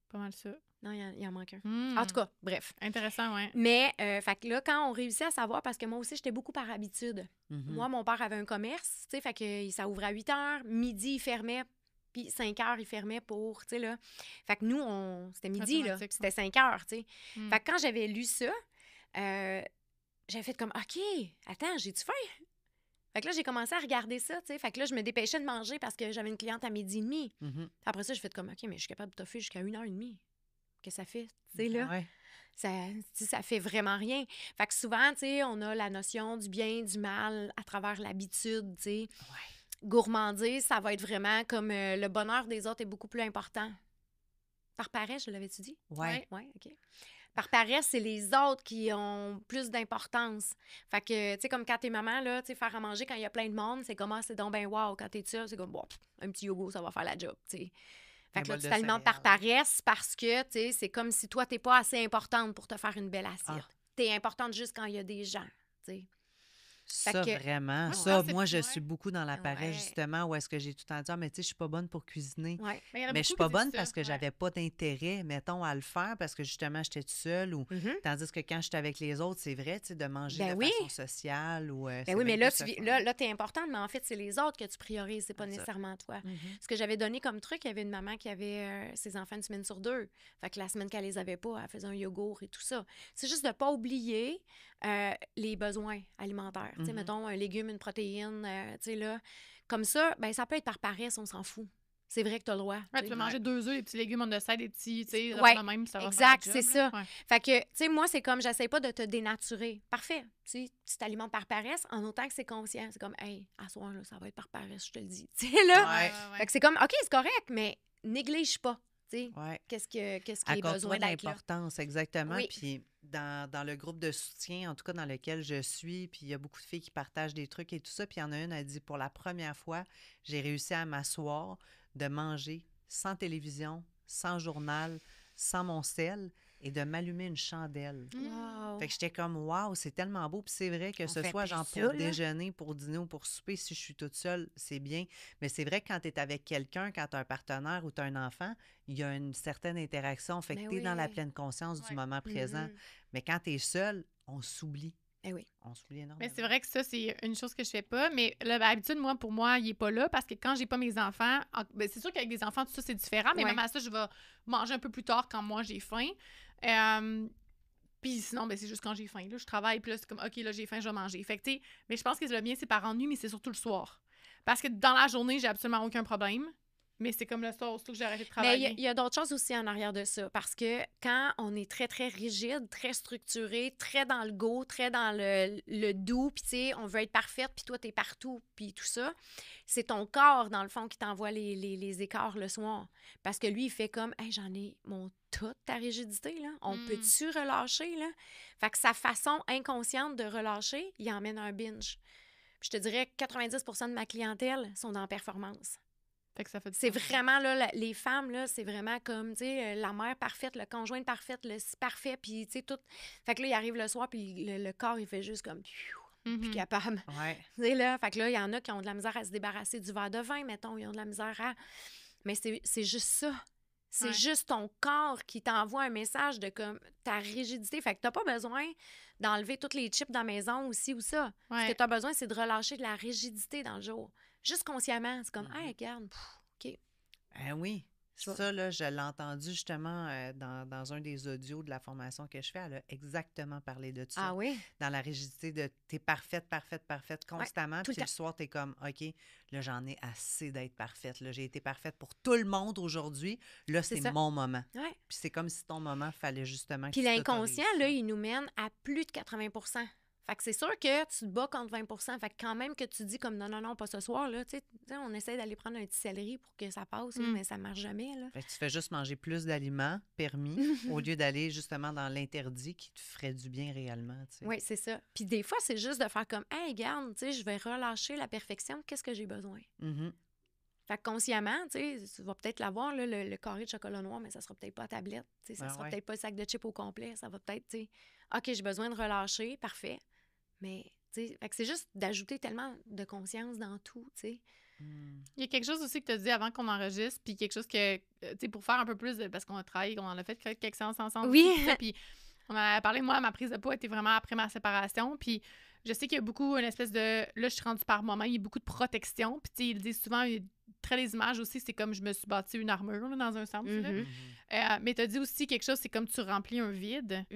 Pas mal ça. Non, il en manque un. En tout cas, bref. Intéressant, oui. Mais, fait que là, quand on réussit à savoir, parce que moi aussi, j'étais beaucoup par habitude. Moi, mon père avait un commerce, tu sais, fait que ça ouvrait à 8 h, midi, il fermait, puis 5 h, il fermait pour, tu sais, là. Fait que nous, c'était midi, là, c'était 5 h, tu sais. Fait que quand j'avais lu ça, j'avais fait comme, OK, attends, j'ai-tu faim? Fait que là, j'ai commencé à regarder ça, tu sais. Fait que là, je me dépêchais de manger parce que j'avais une cliente à 12h30. Après ça, j'ai fait comme, OK, mais je suis capable de toffer jusqu'à 1h30. Que ça fait, tu sais, là. Ouais. Ça fait vraiment rien. Fait que souvent, tu sais, on a la notion du bien, du mal à travers l'habitude, tu sais. Ouais. Gourmandise, ça va être vraiment comme le bonheur des autres est beaucoup plus important. Par paresse, je l'avais-tu dit? Ouais. Ouais, OK. Par paresse, c'est les autres qui ont plus d'importance. Fait que, tu sais, comme quand t'es maman, là, tu sais, faire à manger quand il y a plein de monde, c'est comment, c'est donc ben wow. Quand t'es seule, c'est comme, bon, un petit yogourt, ça va faire la job, tu sais. Fait que là, tu t'alimentes par paresse parce que, tu sais, c'est comme si toi, t'es pas assez importante pour te faire une belle assiette. T'es importante juste quand il y a des gens, tu sais. Ça, vraiment. Moi, je suis beaucoup dans la paresse, justement, où est-ce que j'ai tout le temps dit, mais tu sais, je suis pas bonne pour cuisiner. Ouais. Mais je suis pas bonne parce que j'avais pas d'intérêt, mettons, à le faire parce que, justement, j'étais toute seule. Tandis que quand j'étais avec les autres, c'est vrai, tu sais, de manger de façon sociale. Oui, mais là, t'es importante, mais en fait, c'est les autres que tu priorises, c'est pas nécessairement toi. Ce que j'avais donné comme truc, il y avait une maman qui avait ses enfants une semaine sur 2. Fait que la semaine qu'elle les avait pas, elle faisait un yogourt et tout ça. C'est juste de pas oublier les besoins alimentaires. Tu sais, mettons, un légume, une protéine, tu sais, là. Comme ça, ben ça peut être par paresse, on s'en fout. C'est vrai que tu as le droit. Ouais, tu peux manger 2 œufs, des petits légumes on the side, des petits, tu sais, même, ça va exact, faire c'est ça. Ouais. Fait que, tu sais, moi, c'est comme, j'essaie pas de te dénaturer. Parfait. Tu sais, tu t'alimentes par paresse en autant que c'est conscient. C'est comme, hey, à soir, là, ça va être par paresse, je te le dis. Tu sais, là. Fait que c'est comme, OK, c'est correct, mais néglige pas. Qu'est-ce qui est besoin d'être l'importance, exactement. Oui. Puis dans le groupe de soutien, en tout cas dans lequel je suis, puis il y a beaucoup de filles qui partagent des trucs et tout ça. Puis il y en a une, elle dit, pour la première fois, j'ai réussi à m'asseoir, de manger sans télévision, sans journal, sans mon sel et de m'allumer une chandelle. Wow. Fait que j'étais comme, wow, c'est tellement beau. Puis c'est vrai que ce soit genre pour déjeuner, pour dîner ou pour souper, si je suis toute seule, c'est bien. Mais c'est vrai que quand tu es avec quelqu'un, quand tu as un partenaire ou tu as un enfant, il y a une certaine interaction. Fait que tu es dans la pleine conscience du moment présent. Mais quand tu es seule, on s'oublie. Eh oui. On s'oublie énormément. Mais c'est vrai que ça, c'est une chose que je fais pas. Mais là, d'habitude, moi, pour moi, il est pas là parce que quand j'ai pas mes enfants, ben, c'est sûr qu'avec des enfants, tout ça, c'est différent. Mais même à ça, je vais manger un peu plus tard quand moi, j'ai faim. Puis sinon, ben, c'est juste quand j'ai faim. Là, je travaille, puis là, c'est comme, OK, là, j'ai faim, je vais manger. Fait que, tu sais, mais je pense que le mien, c'est par ennui, mais c'est surtout le soir. Parce que dans la journée, j'ai absolument aucun problème. Mais c'est comme le soir, surtout que j'ai arrêté de travailler. Mais il y a d'autres choses aussi en arrière de ça. Parce que quand on est très, très rigide, très structuré, très dans le go, très dans le doux, puis tu sais, on veut être parfaite, puis toi, t'es partout, puis tout ça, c'est ton corps, dans le fond, qui t'envoie les écarts le soir. Parce que lui, il fait comme, hey, j'en ai toute ta rigidité, là. On peut-tu relâcher, là? Fait que sa façon inconsciente de relâcher, il emmène un binge. Puis je te dirais que 90% de ma clientèle sont dans la performance. Fait que ça fait c'est vraiment, là, les femmes, là, c'est vraiment comme, tu sais, la mère parfaite, le conjoint parfait, le parfait, puis, tu sais, tout. Fait que là, il arrive le soir, puis le corps, il fait juste comme, puis capable. Ouais. Tu sais, là, fait que là, il y en a qui ont de la misère à se débarrasser du verre de vin, mettons, ils ont de la misère à... Mais c'est juste ça. C'est juste ton corps qui t'envoie un message de comme ta rigidité. Fait que t'as pas besoin d'enlever toutes les chips dans la maison aussi ou ça. Ce que t'as besoin, c'est de relâcher de la rigidité dans le jour. Juste consciemment. C'est comme, hey, regarde, OK. Oui. Ça, là, je l'ai entendu justement dans un des audios de la formation que je fais. Elle a exactement parlé de ça. Ah oui? Dans la rigidité de t'es parfaite constamment. Puis le soir, t'es comme, OK, là, j'en ai assez d'être parfaite. Là, j'ai été parfaite pour tout le monde aujourd'hui. Là, c'est mon moment. Ouais. Puis c'est comme si ton moment, fallait justement que Puis l'inconscient, là, il nous mène à plus de 80 %. Fait que c'est sûr que tu te bats contre 20 %. Fait que quand même que tu dis comme non, pas ce soir, là, tu sais, on essaie d'aller prendre un petit céleri pour que ça passe, là, mais ça marche jamais, là. Fait que tu fais juste manger plus d'aliments permis au lieu d'aller justement dans l'interdit qui te ferait du bien réellement, tu sais. Oui, c'est ça. Puis des fois, c'est juste de faire comme, hey, regarde, tu sais, je vais relâcher la perfection, qu'est-ce que j'ai besoin? Fait que consciemment, tu sais, tu vas peut-être l'avoir, là, le carré de chocolat noir, mais ça sera peut-être pas ta tablette. Tu sais, ça sera peut-être pas le sac de chips au complet. Ça va peut-être, tu sais, OK, j'ai besoin de relâcher, parfait. Mais, tu sais, fait que c'est juste d'ajouter tellement de conscience dans tout, tu sais. Il y a quelque chose aussi que tu as dit avant qu'on enregistre, puis quelque chose que, tu sais, pour faire un peu plus, parce qu'on a travaillé, on en a fait quelques séances ensemble. Oui. Puis on a parlé, moi, ma prise de poids était vraiment après ma séparation, puis je sais qu'il y a beaucoup une espèce de... Là, je suis rendue par moment, il y a beaucoup de protection, puis tu sais, ils disent souvent, très les images aussi, c'est comme je me suis bâti une armure, là, dans un sens. Mais tu as dit aussi quelque chose, c'est comme tu remplis un vide.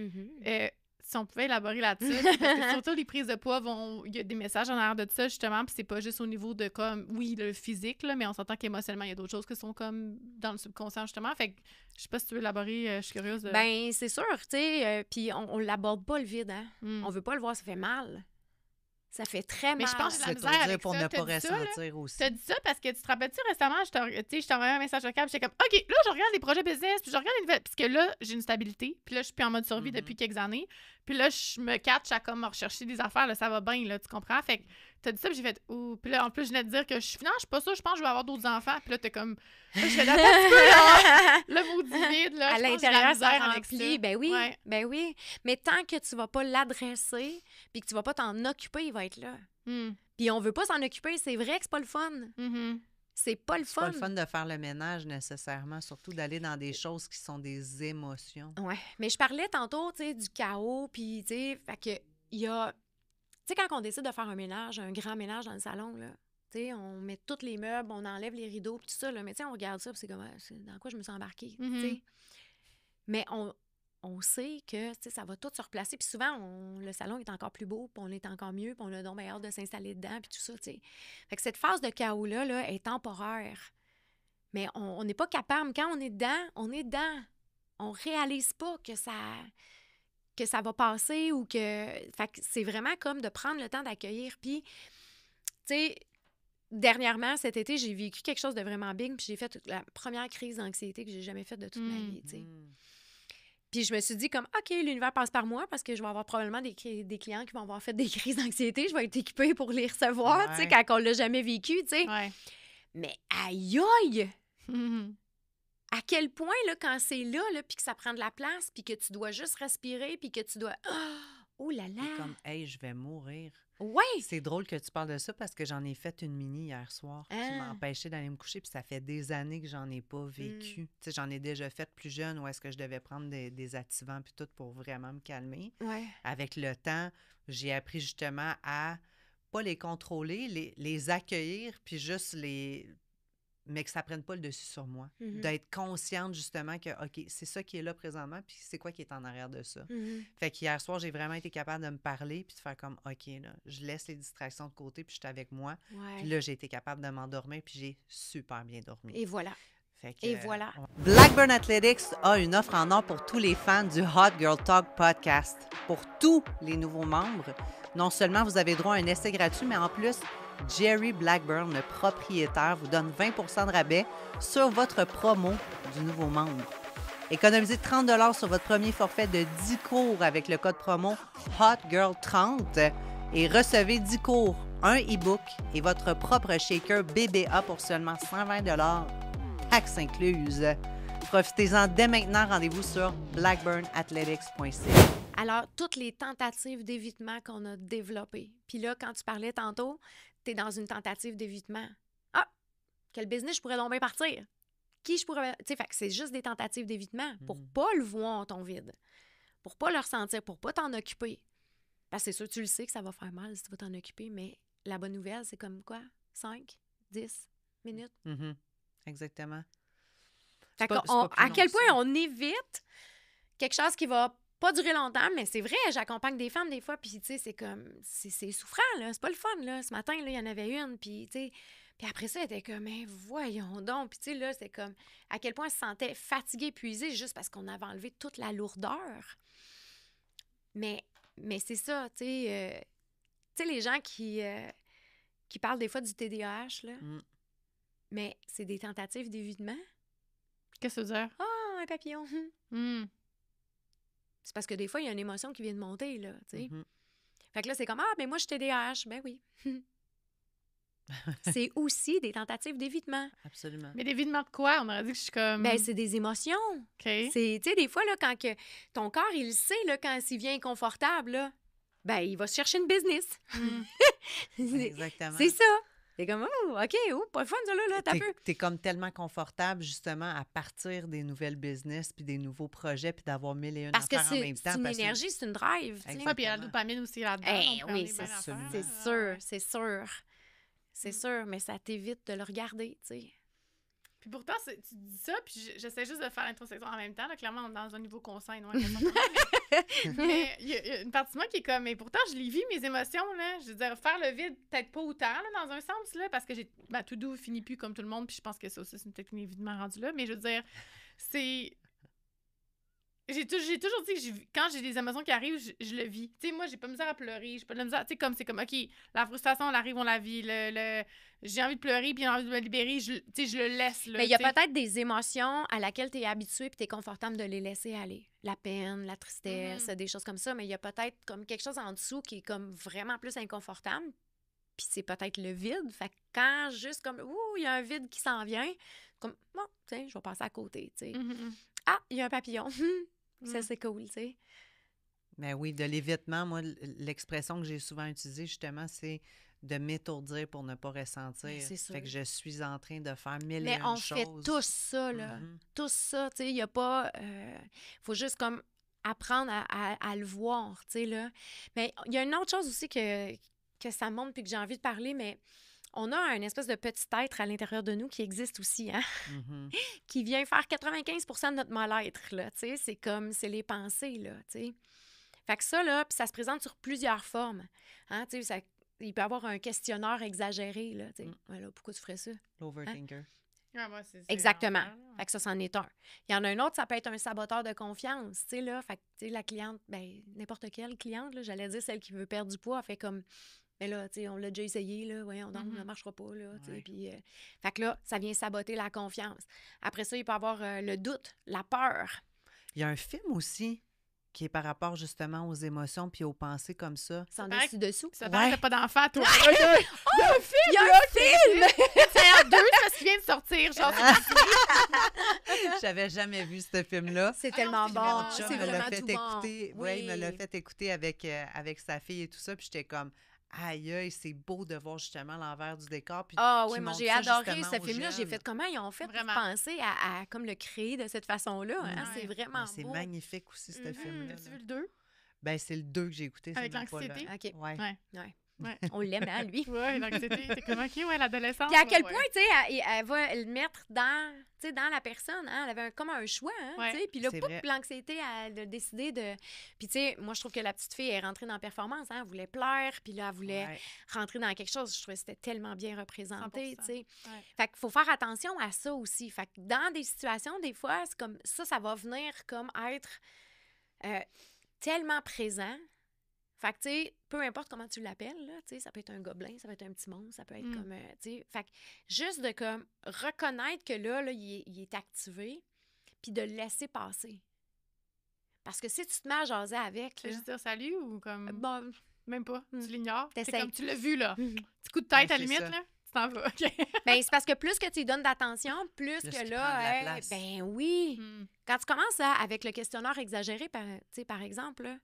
Si on pouvait élaborer là-dessus, parce que surtout les prises de poids il y a des messages en arrière de ça, justement, puis c'est pas juste au niveau de comme, oui, le physique, là, mais on s'entend qu'émotionnellement, il y a d'autres choses qui sont comme dans le subconscient, justement. Fait que je sais pas si tu veux élaborer, je suis curieuse. Ben, c'est sûr, tu sais, puis on l'aborde pas le vide, hein. On veut pas le voir, ça fait mal. Ça fait très mal. Mais je pense que c'est la misère avec pour ça, ne pas ressentir aussi. Tu as dit ça parce que tu te rappelles-tu récemment, je t'envoyais un message vocal, puis j'étais comme, OK, là, je regarde les projets business, puis je regarde les nouvelles. Parce que là, j'ai une stabilité, puis là, je suis plus en mode survie depuis quelques années. Puis là, je me catch à comme rechercher des affaires, là, ça va bien, là, tu comprends? Fait que t'as dit ça, puis j'ai fait, ouh. Puis là, en plus, je venais de dire que je suis pas sûre, je pense que je vais avoir d'autres enfants. Puis là, t'es comme, là, je fais un petit peu, là, le maudit vide, là. À l'intérieur, ça remplit. Ça. Ben oui, ben oui. Mais tant que tu vas pas l'adresser, puis que tu vas pas t'en occuper, il va être là. Puis on veut pas s'en occuper, c'est vrai que c'est pas le fun. C'est pas le fun. C'est pas le fun de faire le ménage nécessairement, surtout d'aller dans des choses qui sont des émotions. Ouais, mais je parlais tantôt, tu sais, du chaos, puis tu sais, fait que il y a... Tu sais, quand on décide de faire un ménage, un grand ménage dans le salon, là, tu sais, on met tous les meubles, on enlève les rideaux, puis tout ça, là, mais tu sais, on regarde ça, puis c'est comme, dans quoi je me suis embarquée, tu sais. Mais on sait que ça va tout se replacer. Puis souvent, le salon est encore plus beau, puis on est encore mieux, puis on a donc hâte de s'installer dedans, puis tout ça, tu sais. Fait que cette phase de chaos-là là, est temporaire. Mais on n'est pas capable. Quand on est dedans, on est dedans. On réalise pas que ça va passer ou que... Fait que c'est vraiment comme de prendre le temps d'accueillir. Puis, tu sais, dernièrement, cet été, j'ai vécu quelque chose de vraiment big, puis j'ai fait la première crise d'anxiété que j'ai jamais faite de toute ma vie, tu sais. Puis je me suis dit comme, OK, l'univers passe par moi parce que je vais avoir probablement des clients qui vont avoir fait des crises d'anxiété. Je vais être équipée pour les recevoir, tu sais, quand on l'a jamais vécu, tu sais. Mais aïe aïe! À quel point, là, quand c'est là, puis que ça prend de la place, puis que tu dois juste respirer, puis que tu dois... Oh là T'es là! comme, hey, je vais mourir. Ouais! C'est drôle que tu parles de ça parce que j'en ai fait une mini hier soir qui m'a Ah. empêchée d'aller me coucher, puis ça fait des années que j'en ai pas vécu. Tu sais, j'en ai déjà fait plus jeune où est-ce que je devais prendre des activants puis tout pour vraiment me calmer. Ouais. Avec le temps, j'ai appris justement à pas les contrôler, les accueillir, puis juste mais que ça prenne pas le dessus sur moi. D'être consciente justement que, OK, c'est ça qui est là présentement, puis c'est quoi qui est en arrière de ça. Fait qu'hier soir, j'ai vraiment été capable de me parler, puis de faire comme, OK, là, je laisse les distractions de côté, puis je suis avec moi. Ouais. Puis là, j'ai été capable de m'endormir, puis j'ai super bien dormi. Et voilà. Fait que, Et voilà. Blackburn Athletics a une offre en or pour tous les fans du Hot Girl Talk podcast. Pour tous les nouveaux membres, non seulement vous avez droit à un essai gratuit, mais en plus, Jerry Blackburn, le propriétaire, vous donne 20 % de rabais sur votre promo du nouveau membre. Économisez 30 $ sur votre premier forfait de 10 cours avec le code promo HOTGIRL30 et recevez 10 cours, un e-book et votre propre shaker BBA pour seulement 120 $, taxes incluses. Profitez-en dès maintenant. Rendez-vous sur blackburnathletics.ca. Alors, toutes les tentatives d'évitement qu'on a développées. Puis là, quand tu parlais tantôt, tu es dans une tentative d'évitement. Ah! Quel business je pourrais donc bien partir? Qui je pourrais... Tu sais, fait que c'est juste des tentatives d'évitement pour pas le voir, ton vide. Pour pas le ressentir, pour pas t'en occuper. Parce que c'est sûr, tu le sais que ça va faire mal si tu vas t'en occuper, mais la bonne nouvelle, c'est comme quoi? 5, 10 minutes? Exactement. Fait à quel point on évite quelque chose qui va pas durer longtemps, mais c'est vrai, j'accompagne des femmes des fois, puis tu sais, c'est comme, c'est souffrant, là, c'est pas le fun, là. Ce matin, là, il y en avait une, puis tu sais, puis après ça, elle était comme, mais voyons donc, puis tu sais, là, c'est comme, à quel point elle se sentait fatiguée, épuisée, juste parce qu'on avait enlevé toute la lourdeur. Mais c'est ça, tu sais, les gens qui parlent des fois du TDAH, là, mais c'est des tentatives d'évitement. Qu'est-ce que ça veut dire? Ah, un papillon. C'est parce que des fois, il y a une émotion qui vient de monter, là, tu sais. Fait que là, c'est comme, ah, mais moi, je suis TDAH. Ben oui. C'est aussi des tentatives d'évitement. Absolument. Mais d'évitement de quoi? On aurait dit que je suis comme... Ben, c'est des émotions. OK. C'est, tu sais, des fois, là, quand que ton corps, il sait, là, quand s'il vient inconfortable, là, ben, il va se chercher une business. Exactement. C'est ça. C'est comme, oh, OK, pas le fun, ça, là, t'as peu. T'es comme tellement confortable, justement, à partir des nouvelles business, puis des nouveaux projets, puis d'avoir 1001 affaires en même temps. Parce que c'est une énergie, c'est une drive. Ouais, puis il y a la dopamine aussi là-dedans. Oui, c'est sûr, c'est sûr. C'est sûr, mais ça t'évite de le regarder, tu sais. Puis pourtant, tu dis ça, puis j'essaie juste de faire l'introspection en même temps. Là, clairement, on est dans un niveau conscient. Mais il y a une partie de moi qui est comme, mais pourtant, je les vis, mes émotions. Là. Je veux dire, faire le vide, peut-être pas autant, là, dans un sens, là, parce que tout doux finit plus comme tout le monde, puis je pense que ça aussi, c'est une technique évidemment rendue là. Mais je veux dire, c'est... J'ai toujours dit que quand j'ai des émotions qui arrivent, je le vis. Tu sais, moi, j'ai pas de misère à pleurer. J'ai pas de misère. Tu sais, c'est comme, OK, la frustration, elle arrive, on la vit. J'ai envie de pleurer, puis j'ai envie de me libérer. Tu sais, je le laisse. Là, mais il y a peut-être des émotions à laquelle tu es habitué, puis tu es confortable de les laisser aller. La peine, la tristesse, des choses comme ça. Mais il y a peut-être comme quelque chose en dessous qui est comme vraiment plus inconfortable. Puis c'est peut-être le vide. Fait que quand juste comme, il y a un vide qui s'en vient, comme, bon, tu sais, je vais passer à côté, tu sais. Ah, il y a un papillon. Ça, c'est cool, tu sais. Mais oui, de l'évitement, moi, l'expression que j'ai souvent utilisée, justement, c'est de m'étourdir pour ne pas ressentir. C'est sûr. Fait que je suis en train de faire mille mais et une choses. Mais on fait tous ça, là. Tous ça, tu sais. Il n'y a pas... faut juste comme apprendre à le voir, tu sais, là. Mais il y a une autre chose aussi que ça montre puis que j'ai envie de parler, mais... On a un espèce de petit être à l'intérieur de nous qui existe aussi, hein? Qui vient faire 95 % de notre mal-être, là, tu sais. C'est les pensées, là, tu sais. Fait que ça, là, puis ça se présente sur plusieurs formes, hein, tu sais, il peut y avoir un questionnaire exagéré, là, tu sais. Alors, pourquoi tu ferais ça? L'overthinker. Ah, moi, c'est exactement. Fait que ça, c'en est un. Il y en a un autre, ça peut être un saboteur de confiance, tu sais, là. Fait que, tu sais, la cliente, ben n'importe quelle cliente, là, j'allais dire celle qui veut perdre du poids, elle fait comme... Mais là, tu sais, on l'a déjà essayé, là, voyons donc, ça ne marchera pas, là, tu sais, puis... Fait que là, ça vient saboter la confiance. Après ça, il peut y avoir le doute, la peur. Il y a un film aussi qui est par rapport justement aux émotions puis aux pensées comme ça. Sans paraît dessus-dessous. Ça paraît que t'as pas d'enfant, toi. Il y a un film! C'est deux, parce qu'il vient de sortir. Genre, J'avais jamais vu ce film-là. C'est Ah tellement non, bon. Mon chum C'est me l'a vraiment fait tout bon. écouter. Oui, il me l'a fait écouter avec sa fille et tout ça. Puis j'étais comme, aïe, aïe, c'est beau de voir justement l'envers du décor. Puis Ah qui oui, moi montre j'ai ça adoré justement ce aux film-là. J'ai jeunes. fait comment ils ont fait Vraiment. pour penser à comme le créer de cette façon-là. Hein? Ouais. C'est vraiment Mais c'est beau. magnifique aussi, ce Mhm. film-là. As-tu vu le 2? Ben, c'est le 2 que j'ai écouté. Avec c'est même pas l'anxiété? OK. le- Ouais. Ouais. Ouais. On l'aime, hein, lui. Ouais, l'anxiété. T'es comme, OK, ouais, l'adolescence. Puis à quel ouais. point, tu sais, elle va le mettre dans la personne. Hein? Elle avait comme un choix. Hein, Ouais, tu sais. Puis là, c'est poup, vrai. l'anxiété, elle a décidé de... Puis tu sais, moi, je trouve que la petite fille est rentrée dans la performance. Hein? Elle voulait plaire, puis là, elle voulait Ouais. rentrer dans quelque chose. Je trouvais que c'était tellement bien représenté, 100%. tu sais. Ouais. Fait qu'il faut faire attention à ça aussi. Fait que dans des situations, des fois, c'est comme ça va venir comme être tellement présent. Fait que, tu sais, peu importe comment tu l'appelles, là, tu sais, ça peut être un gobelin, ça peut être un petit monstre, ça peut être comme, tu sais, fait que juste de, comme, reconnaître que là il est activé, puis de le laisser passer. Parce que si tu te mets à jaser avec, Tu veux là, juste dire salut ou comme. bon, Même pas. Tu l'ignores. C'est T'essayes. comme tu l'as vu, là. Mhm. Petit coup de tête Ouais, à c'est limite, ça. là. Tu t'en vas. OK. ben, c'est parce que plus que tu lui donnes d'attention, plus Plus que qu'il là, prend de la hey, place. ben oui. Hmm. Quand tu commences avec le questionnaire exagéré, par exemple, là,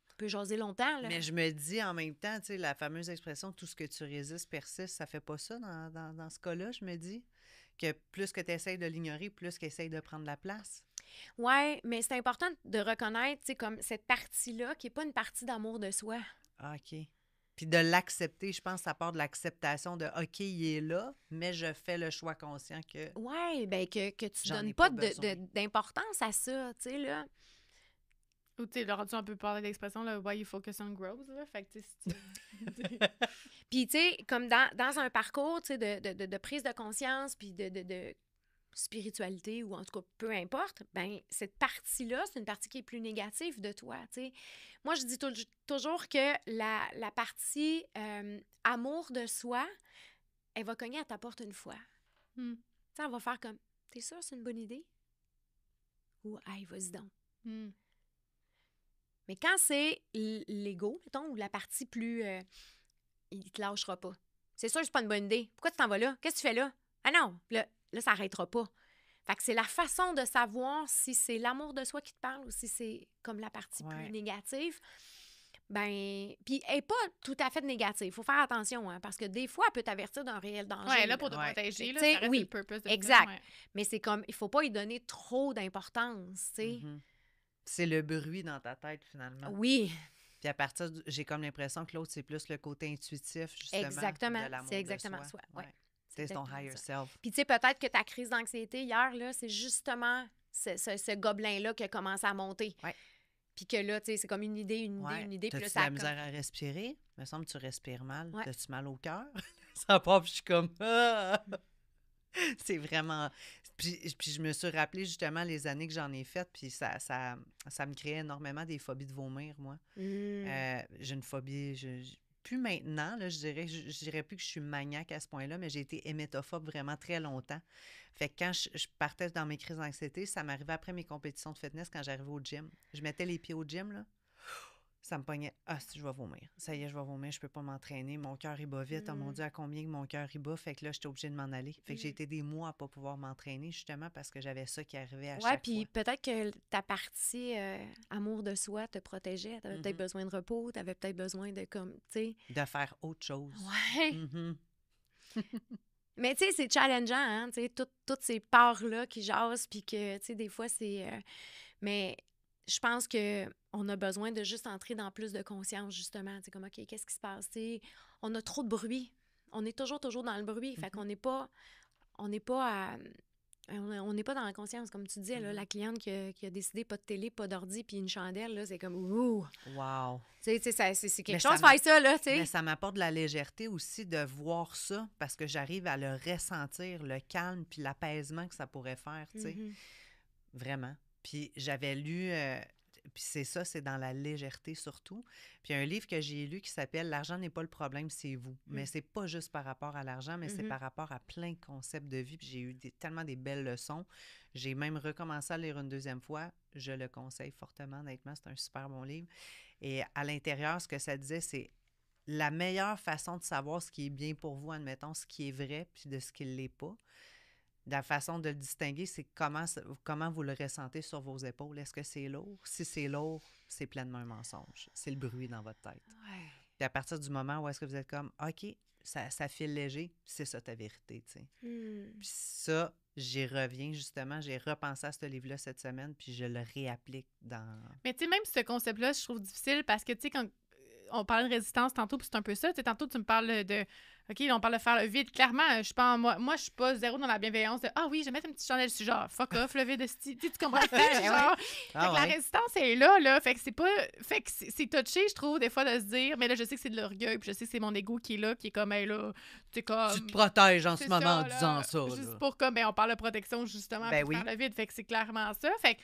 tu peux jaser longtemps. Là. Mais je me dis en même temps, tu sais, la fameuse expression « tout ce que tu résistes persiste », ça fait pas ça dans ce cas-là, je me dis. Que plus que tu essaies de l'ignorer, plus qu'il essaye de prendre la place. Oui, mais c'est important de reconnaître, tu sais, comme cette partie-là, qui n'est pas une partie d'amour de soi. Ah, OK. Puis de l'accepter, je pense que ça part de l'acceptation de « OK, il est là, mais je fais le choix conscient que... Oui, bien que tu J'en ai donnes pas pas besoin. d'importance à ça, tu sais, là. Ou, tu sais, là, on peut parler d'expression, là, why you focus on growth, là. Fait que, tu sais, Puis, tu sais, comme dans un parcours, tu sais, de prise de conscience, puis de spiritualité, ou en tout cas, peu importe, ben cette partie-là, c'est une partie qui est plus négative de toi, tu sais. Moi, je dis toujours que la partie amour de soi, elle va cogner à ta porte une fois. Hmm. Tu sais, elle va faire comme, t'es sûr c'est une bonne idée? Ou, hey, vas-y donc. Hmm. Mais quand c'est l'ego, mettons, ou la partie plus... il te lâchera pas. C'est sûr que c'est pas une bonne idée. Pourquoi tu t'en vas là? Qu'est-ce que tu fais là? Ah non! Là, ça n'arrêtera pas. Fait que c'est la façon de savoir si c'est l'amour de soi qui te parle ou si c'est comme la partie Ouais. plus négative. Ben, puis elle n'est pas tout à fait négative. Il faut faire attention, hein, parce que des fois, elle peut t'avertir d'un réel danger. Ouais, là, pour te Ouais. protéger, là, Tu sais, ça reste oui, le purpose de exact. ça, ouais. Mais c'est comme, il faut pas y donner trop d'importance, tu sais. Mhm. C'est le bruit dans ta tête, finalement. Oui, Puis à partir j'ai comme l'impression que l'autre, c'est plus le côté intuitif, justement, exactement. de l'amour C'est de exactement soi. ça. Ouais. C'est ton exactement higher ça. self. Puis, tu sais, peut-être que ta crise d'anxiété hier, là, c'est justement ce gobelin-là qui a commencé à monter. Ouais. Puis que là, tu sais, c'est comme une idée. Ouais. Puis là, T'as-tu ça de a la comme... misère à respirer? Il me semble que tu respires mal. Ouais. T'as-tu mal au cœur? Ça part, puis je suis comme... Ah! C'est vraiment... Puis je me suis rappelé justement les années que j'en ai faites, puis ça me créait énormément des phobies de vomir, moi. J'ai une phobie... Plus maintenant, là, je dirais plus que je suis maniaque à ce point-là, mais j'ai été hémétophobe vraiment très longtemps. Fait que quand je partais dans mes crises d'anxiété, ça m'arrivait après mes compétitions de fitness quand j'arrivais au gym. Je mettais les pieds au gym, là. Ça me pognait. Ah, si je vais vomir. Ça y est, je vais vomir, je peux pas m'entraîner. Mon cœur, il bat vite. Oh mon Dieu, à combien que mon cœur, il bat? Fait que là, j'étais obligée de m'en aller. Fait que j'ai été des mois à pas pouvoir m'entraîner, justement, parce que j'avais ça qui arrivait à chaque fois. Ouais, puis peut-être que ta partie amour de soi te protégeait. Tu avais peut-être besoin de repos, tu avais peut-être besoin de, comme, tu sais... De faire autre chose. Ouais. Mhm. Mais tu sais, c'est challengeant, hein, tu sais, toutes ces parts-là qui jasent, puis que, tu sais, des fois, c'est... mais je pense que on a besoin de juste entrer dans plus de conscience, justement. Tu sais, comme, OK, qu'est-ce qui se passe? Tu sais, on a trop de bruit. On est toujours dans le bruit. Fait qu'on n'est pas... On n'est pas dans la conscience, comme tu disais, là, la cliente qui a décidé pas de télé, pas d'ordi, puis une chandelle, là, c'est comme, ouh! Wow. Tu sais, c'est quelque Mais chose ça faire ça, là, tu sais. Mais ça m'apporte de la légèreté aussi de voir ça, parce que j'arrive à le ressentir, le calme puis l'apaisement que ça pourrait faire, tu sais. Mhm. Vraiment. Puis j'avais lu, puis c'est ça, c'est dans la légèreté surtout. Puis il y a un livre que j'ai lu qui s'appelle « L'argent n'est pas le problème, c'est vous ». Mais c'est pas juste par rapport à l'argent, mais c'est par rapport à plein de concepts de vie. Puis j'ai eu tellement des belles leçons. J'ai même recommencé à lire une deuxième fois. Je le conseille fortement, honnêtement. C'est un super bon livre. Et à l'intérieur, ce que ça disait, c'est la meilleure façon de savoir ce qui est bien pour vous, admettons, ce qui est vrai, puis de ce qui ne l'est pas. La façon de le distinguer, c'est comment vous le ressentez sur vos épaules. Est-ce que c'est lourd? Si c'est lourd, c'est pleinement un mensonge. C'est le bruit dans votre tête. Ouais. Puis à partir du moment où est-ce que vous êtes comme, OK, ça file léger, c'est ça ta vérité, tu sais. Puis ça, j'y reviens justement, j'ai repensé à ce livre-là cette semaine, puis je le réapplique dans... Mais tu sais, même ce concept-là, je trouve difficile parce que, tu sais, quand on parlait de résistance tantôt, puis c'est un peu ça, tu sais, tantôt, tu me parles de... OK, là, on parle de faire le vide. Clairement, je pense, moi, je suis pas zéro dans la bienveillance de « Ah oui, je vais mettre une petite chandelle. » Je suis genre « Fuck off, le vide, tu comprends? » Genre, la résistance est là. Fait que c'est pas... Fait que c'est touché, je trouve, des fois, de se dire... Mais là, je sais que c'est de l'orgueil, puis je sais que c'est mon ego qui est là, qui est comme « Hey, là, tu sais, comme... » Tu te protèges en ce moment ça, en disant ça. Juste pour comme, on parle de protection, justement, pour faire le vide. Fait que c'est clairement ça. Fait que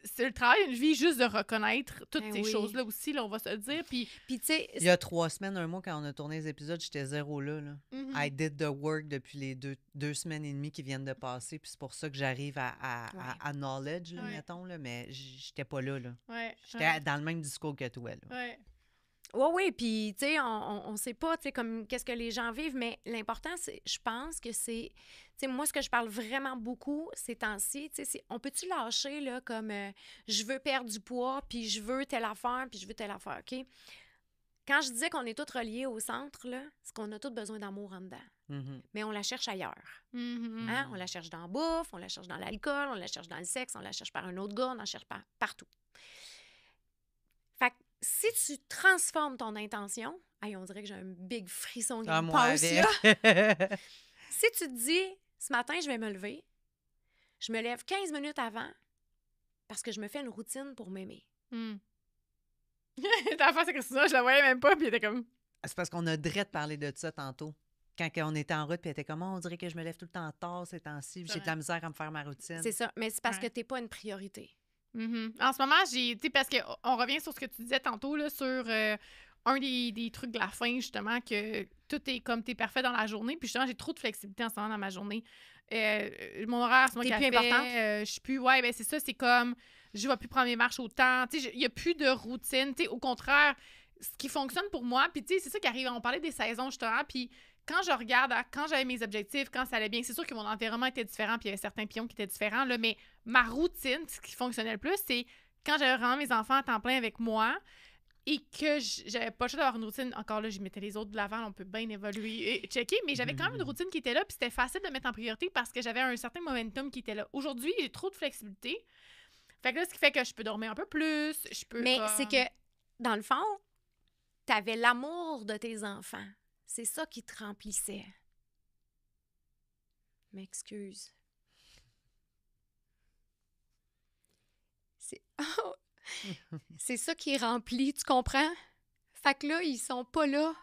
c'est le travail d'une vie juste de reconnaître toutes ces choses-là aussi, là, on va se le dire. Puis tu sais... Il y a 3 semaines, un mois, quand on a tourné les épisodes, j'étais zéro là. I did the work depuis les 2 semaines et demie qui viennent de passer. Puis c'est pour ça que j'arrive à knowledge, là, mettons, là, mais j'étais pas là. J'étais dans le même discours que toi. Là. Oui, puis, tu sais, on sait pas, tu sais, comme qu'est-ce que les gens vivent, mais l'important, c'est, je pense que c'est, tu sais, moi, ce que je parle vraiment beaucoup ces temps-ci, tu sais, on peut-tu lâcher, là, comme je veux perdre du poids, puis je veux telle affaire, puis je veux telle affaire, OK? Quand je disais qu'on est tous reliés au centre, là, c'est qu'on a tous besoin d'amour en dedans. Mais on la cherche ailleurs. Hein? On la cherche dans la bouffe, on la cherche dans l'alcool, on la cherche dans le sexe, on la cherche par un autre gars, on la cherche partout. Fait que si tu transformes ton intention, on dirait que j'ai un big frisson qui me passe là. Si tu te dis, ce matin, je vais me lever, je me lève 15 minutes avant parce que je me fais une routine pour m'aimer. Ta face, c'est que ça, je la voyais même pas, puis elle était comme... C'est parce qu'on a direct parlé de ça tantôt. Quand on était en route, puis elle était comme, on dirait que je me lève tout le temps tard ces temps-ci, j'ai de la misère à me faire ma routine. C'est ça, mais c'est parce que t'es pas une priorité. En ce moment, tu sais, parce qu'on revient sur ce que tu disais tantôt, là, sur un des trucs de la fin, justement, que tout est comme t'es parfait dans la journée, puis justement, j'ai trop de flexibilité en ce moment dans ma journée. Mon horaire, c'est moi qui plus importante? Je suis plus, ben c'est ça, c'est comme, je vais plus prendre mes marches autant, tu sais, il y a plus de routine, tu sais, au contraire, ce qui fonctionne pour moi, puis tu sais, c'est ça qui arrive, on parlait des saisons, justement, puis quand je regarde, quand j'avais mes objectifs, quand ça allait bien, c'est sûr que mon environnement était différent, puis il y avait certains pions qui étaient différents, là, mais ma routine, ce qui fonctionnait le plus, c'est quand j'avais vraiment mes enfants à temps plein avec moi et que j'avais pas le choix d'avoir une routine. Encore là, je mettais les autres de l'avant, on peut bien évoluer et checker, mais j'avais quand même une routine qui était là, puis c'était facile de mettre en priorité parce que j'avais un certain momentum qui était là. Aujourd'hui, j'ai trop de flexibilité. Fait que là, ce qui fait que je peux dormir un peu plus, je peux... Mais c'est que, dans le fond, t'avais l'amour de tes enfants. C'est ça qui te remplissait. M'excuse. C'est ça qui est rempli, tu comprends? Fait que là, ils sont pas là.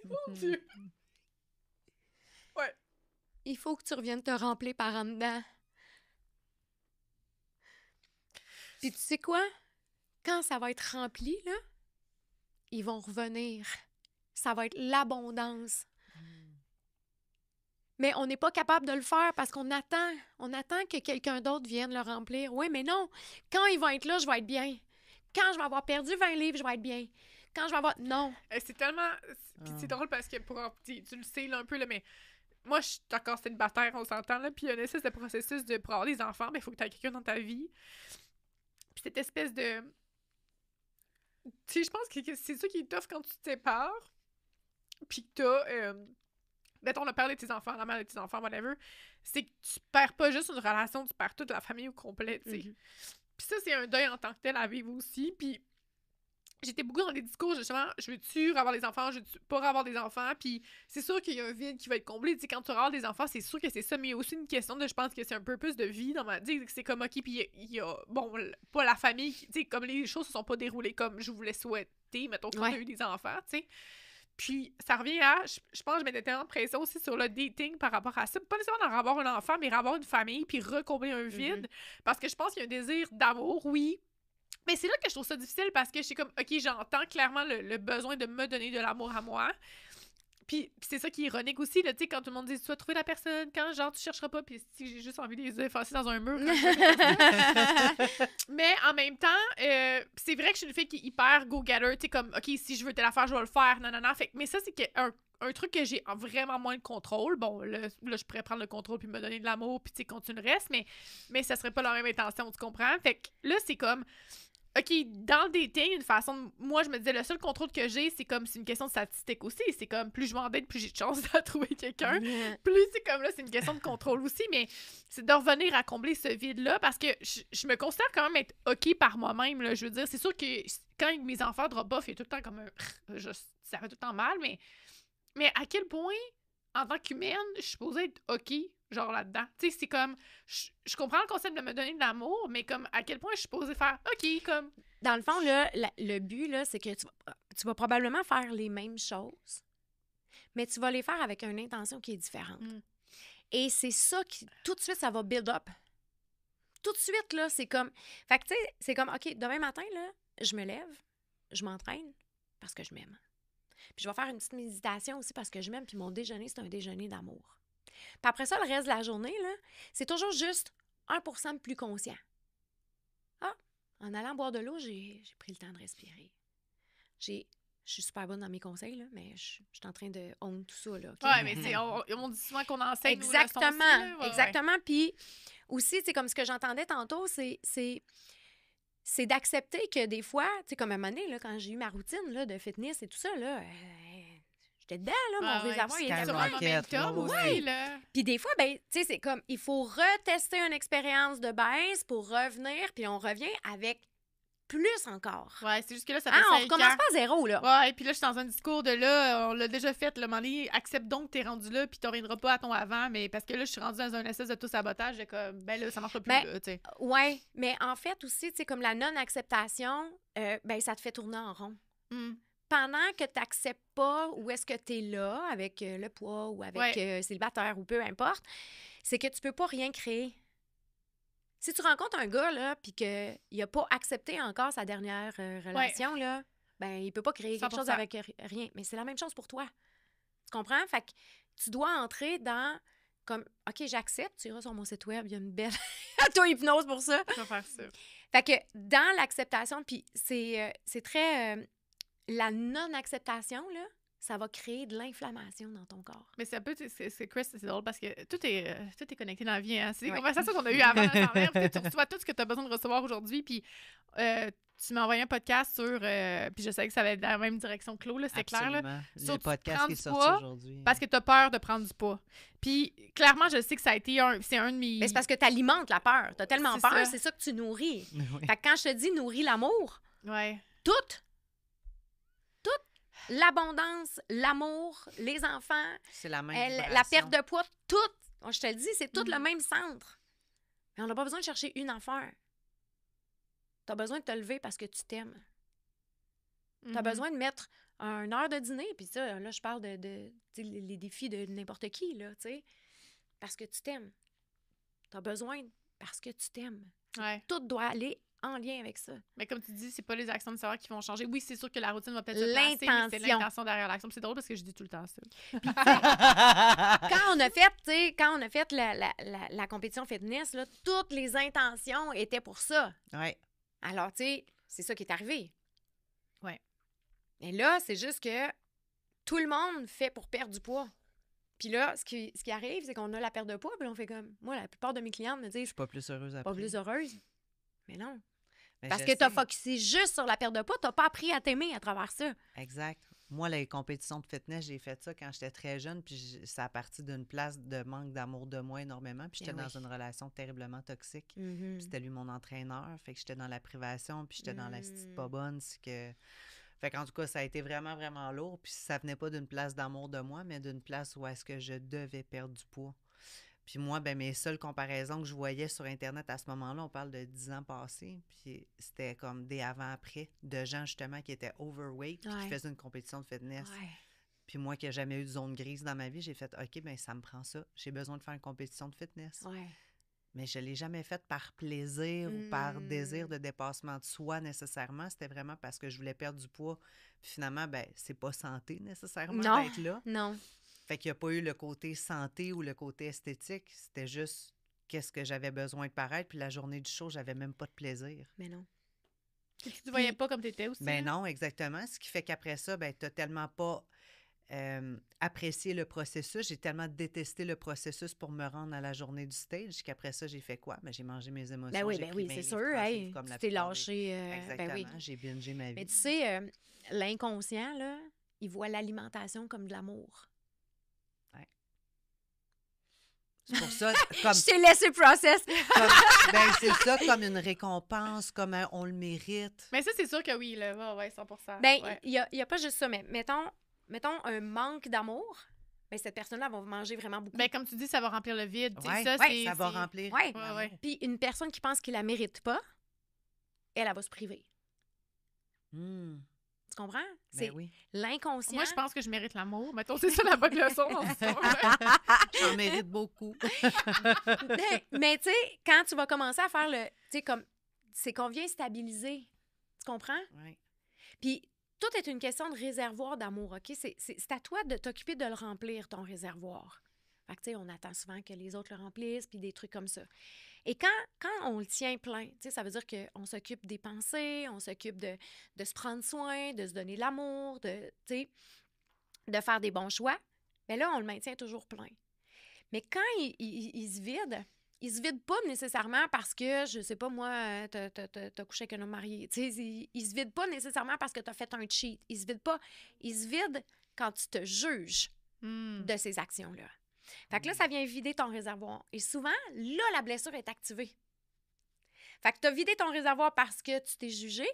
Mon Dieu! Ouais. Il faut que tu reviennes te remplir par en dedans. Puis tu sais quoi? Quand ça va être rempli, là, ils vont revenir. Ça va être l'abondance. Mais on n'est pas capable de le faire parce qu'on attend. On attend que quelqu'un d'autre vienne le remplir. Oui, mais non. Quand ils vont être là, je vais être bien. Quand je vais avoir perdu 20 livres, je vais être bien. Quand je vais avoir... Non. C'est tellement... Puis c'est drôle parce que tu le sais là, un peu, là, mais moi, je suis encore célibataire, on s'entend, là, puis il y a une espèce de processus pour avoir des enfants, mais il faut que tu aies quelqu'un dans ta vie. Puis cette espèce de... Tu sais, je pense que c'est ça qui est tough quand tu te sépares, puis que t'as... mettons, le père de tes enfants, la mère de tes enfants, whatever, c'est que tu perds pas juste une relation, tu perds toute la famille au complet, tu sais. Puis ça, c'est un deuil en tant que tel à vivre aussi, puis j'étais beaucoup dans des discours, justement, je veux-tu avoir des enfants, je veux-tu pas avoir des enfants, puis c'est sûr qu'il y a un vide qui va être comblé, tu sais, quand tu auras des enfants, c'est sûr que c'est ça, mais il y a aussi une question de, je pense que c'est un purpose de vie dans ma vie, c'est comme, ok, puis il y a, bon, pas la famille, tu sais, comme les choses se sont pas déroulées comme je voulais souhaiter, mettons, quand on a eu des enfants, tu sais. Puis, ça revient à, je pense que je mettais tellement de pression aussi sur le dating par rapport à ça. Pas nécessairement d'en avoir un enfant, mais avoir une famille, puis recombler un vide. Parce que je pense qu'il y a un désir d'amour, oui. Mais c'est là que je trouve ça difficile parce que je suis comme, OK, j'entends clairement le besoin de me donner de l'amour à moi. Puis c'est ça qui est ironique aussi, là, tu sais, quand tout le monde dit, tu vas trouver la personne, quand genre tu chercheras pas, puis si j'ai juste envie de les effacer dans un mur. Mais en même temps, c'est vrai que je suis une fille qui est hyper go-getter, tu sais, comme, OK, si je veux telle affaire, je vais le faire, nanana. Fait, mais ça, c'est un truc que j'ai vraiment moins de contrôle. Bon, là, je pourrais prendre le contrôle puis me donner de l'amour, puis tu sais, continuer le reste, mais ça serait pas la même intention, tu comprends? Fait que là, c'est comme... OK, dans le dating, une façon... Moi, je me disais, le seul contrôle que j'ai, c'est comme... C'est une question de statistique aussi. C'est comme, plus je m'en date, plus j'ai de chance de trouver quelqu'un. Plus, c'est comme là, c'est une question de contrôle aussi. Mais c'est de revenir à combler ce vide-là parce que je me considère quand même être OK par moi-même, là. Je veux dire, c'est sûr que quand mes enfants drop off, il y a tout le temps comme un... ça fait tout le temps mal, mais à quel point, en tant qu'humaine, je suis supposée être OK, genre là-dedans. Tu sais, c'est comme... Je comprends le concept de me donner de l'amour, mais comme à quel point je suis supposée faire OK, comme... Dans le fond, là, le but, là, c'est que tu vas probablement faire les mêmes choses, mais tu vas les faire avec une intention qui est différente. Et c'est ça qui, tout de suite, ça va build up. Tout de suite, là, c'est comme... Fait que, tu sais, c'est comme, OK, demain matin, là, je me lève, je m'entraîne parce que je m'aime. Puis je vais faire une petite méditation aussi parce que je m'aime, puis mon déjeuner, c'est un déjeuner d'amour. Puis après ça, le reste de la journée, là, c'est toujours juste 1% de plus conscient. Ah, en allant boire de l'eau, j'ai pris le temps de respirer. Je suis super bonne dans mes conseils, là, mais je suis en train de own tout ça. Là, okay? Ouais, mais on dit souvent qu'on enseigne exactement, nos leçons aussi, là. exactement. Puis aussi, c'est comme ce que j'entendais tantôt, c'est d'accepter que des fois, tu sais, comme à un moment donné, là, quand j'ai eu ma routine là, de fitness et tout ça, là, j'étais dedans, là, mon réservoir, il était sur vraiment... momentum aussi, là. Puis des fois, ben, tu sais, c'est comme, il faut retester une expérience de baisse pour revenir, puis on revient avec plus encore. Ouais, c'est juste que là, ça fait 5 on recommence pas à zéro, là. Ouais, puis là, je suis dans un discours de là, on l'a déjà fait, le Molly, accepte donc que t'es rendu là, puis tu reviendras pas à ton avant, mais parce que là, je suis rendue dans un espèce de tout sabotage, de comme, ben là, ça marchera plus, là, tu sais. Ouais, mais en fait aussi, tu sais, comme la non-acceptation, ben, ça te fait tourner en rond. Pendant que tu n'acceptes pas où est-ce que tu es là, avec le poids ou avec célibataire ou peu importe, c'est que tu peux pas rien créer. Si tu rencontres un gars, là, puis qu'il n'a pas accepté encore sa dernière relation, là, ben, il peut pas créer quelque 100%. chose avec rien. Mais c'est la même chose pour toi. Tu comprends? Fait que tu dois entrer dans, comme, OK, j'accepte, tu iras sur mon site web, il y a une belle auto-hypnose pour ça. Je vais faire ça. Fait que dans l'acceptation, puis c'est très... la non-acceptation, là, ça va créer de l'inflammation dans ton corps. Mais c'est un peu, c'est Chris, c'est drôle parce que tout est connecté dans la vie. Hein? C'est des conversations qu'on a eues avant. Tu reçois tout ce que tu as besoin de recevoir aujourd'hui. Puis tu m'as envoyé un podcast sur. Puis je savais que ça allait dans la même direction que Claude, c'est clair. Là, sur le podcast qui est sorti aujourd'hui. Parce que tu as peur de prendre du poids. Puis clairement, je sais que ça a été c'est un de mes. Mais c'est parce que tu alimentes la peur. Tu as tellement C'est peur, ça. c'est ça que tu nourris. Oui. Fait que quand je te dis nourris l'amour, Ouais. tout. L'abondance, l'amour, les enfants, c'est la même la perte de poids, tout. Je te le dis, c'est tout le même centre. Mais on n'a pas besoin de chercher une affaire. Tu as besoin de te lever parce que tu t'aimes. Tu as besoin de mettre une heure de dîner, puis ça, là, je parle de les défis de n'importe qui, là, tu sais, parce que tu t'aimes. Tu as besoin parce que tu t'aimes. Ouais. Tout doit aller en lien avec ça. Mais comme tu dis, c'est pas les actions de savoir qui vont changer. Oui, c'est sûr que la routine va peut-être se placer, mais c'est l'intention derrière l'action. C'est drôle parce que je dis tout le temps ça. Quand on a fait la compétition fitness, là, toutes les intentions étaient pour ça. Ouais. Alors, tu sais, c'est ça qui est arrivé. Ouais. Et là, c'est juste que tout le monde fait pour perdre du poids. Puis là, ce qui arrive, c'est qu'on a la perte de poids, puis on fait comme... Moi, la plupart de mes clientes me disent... Je suis pas plus heureuse après. Pas plus heureuse. Mais non. Mais parce que tu as focusé juste sur la perte de poids, tu n'as pas appris à t'aimer à travers ça. Exact. Moi, les compétitions de fitness, j'ai fait ça quand j'étais très jeune, puis ça a parti d'une place de manque d'amour de moi énormément, puis j'étais dans une relation terriblement toxique. Puis c'était lui mon entraîneur, fait que j'étais dans la privation, puis j'étais dans la petite pas bonne, Fait qu'en tout cas, ça a été vraiment, vraiment lourd, puis ça venait pas d'une place d'amour de moi, mais d'une place où est-ce que je devais perdre du poids. Puis moi, ben mes seules comparaisons que je voyais sur Internet à ce moment-là, on parle de 10 ans passés, puis c'était comme des avant-après de gens justement qui étaient overweight, puis qui faisaient une compétition de fitness. Puis moi, qui n'ai jamais eu de zone grise dans ma vie, j'ai fait, OK, bien, ça me prend ça. J'ai besoin de faire une compétition de fitness. Ouais. Mais je ne l'ai jamais faite par plaisir ou par désir de dépassement de soi nécessairement. C'était vraiment parce que je voulais perdre du poids. Puis finalement, ben c'est pas santé nécessairement d'être là. Non. Fait qu'il n'y a pas eu le côté santé ou le côté esthétique. C'était juste qu'est-ce que j'avais besoin de paraître. Puis la journée du show, j'avais même pas de plaisir. Mais non. Tu te voyais pas comme tu étais aussi. Ben non, exactement. Ce qui fait qu'après ça, ben tu n'as tellement pas apprécié le processus. J'ai tellement détesté le processus pour me rendre à la journée du stage qu'après ça, j'ai fait quoi? Ben, j'ai mangé mes émotions. Ben oui, j'ai ben pris oui, mes c'est livres sûr. 30 Hey, livres comme la tu t'es plupart lâché. Exactement. Ben oui. J'ai bingé ma vie. Mais tu sais, l'inconscient, là, il voit l'alimentation comme de l'amour. C'est pour ça, comme, Je t'ai laissé process. ben, c'est ça, comme une récompense, comme on le mérite. Mais ça, c'est sûr que oui, là. Ouais, 100%. Ben, ouais. il y a pas juste ça, mais mettons un manque d'amour, ben cette personne-là va manger vraiment beaucoup. Ben, comme tu dis, ça va remplir le vide. Tu sais, Ouais, ça, ouais, c'est, Ça va c'est- remplir. Ouais. Ouais, ouais. Puis une personne qui pense qu'il la mérite pas, elle va se priver. Hmm, Tu comprends? ben C'est oui. l'inconscient. Moi, je pense que je mérite l'amour. Mettons, c'est ça la bonne leçon dans cette histoire. J'en mérite beaucoup. Mais tu sais, quand tu vas commencer à faire le... Tu sais, comme... C'est qu'on vient stabiliser. Tu comprends? Ouais. Puis tout est une question de réservoir d'amour, OK? C'est à toi de t'occuper de le remplir, ton réservoir. Fait que, tu sais, on attend souvent que les autres le remplissent, puis des trucs comme ça. Et quand on le tient plein, tu sais, ça veut dire qu'on s'occupe des pensées, on s'occupe de se prendre soin, de se donner de l'amour, tu sais, de faire des bons choix. Mais là, on le maintient toujours plein. Mais quand il se vide pas nécessairement parce que, je sais pas moi, t'as couché avec un homme marié. Tu sais, il se vide pas nécessairement parce que t'as fait un cheat. Il se vide pas. Il se vide quand tu te juges de ces actions-là. Fait que là, ça vient vider ton réservoir. Et souvent, là, la blessure est activée. Fait que tu as vidé ton réservoir parce que tu t'es jugé.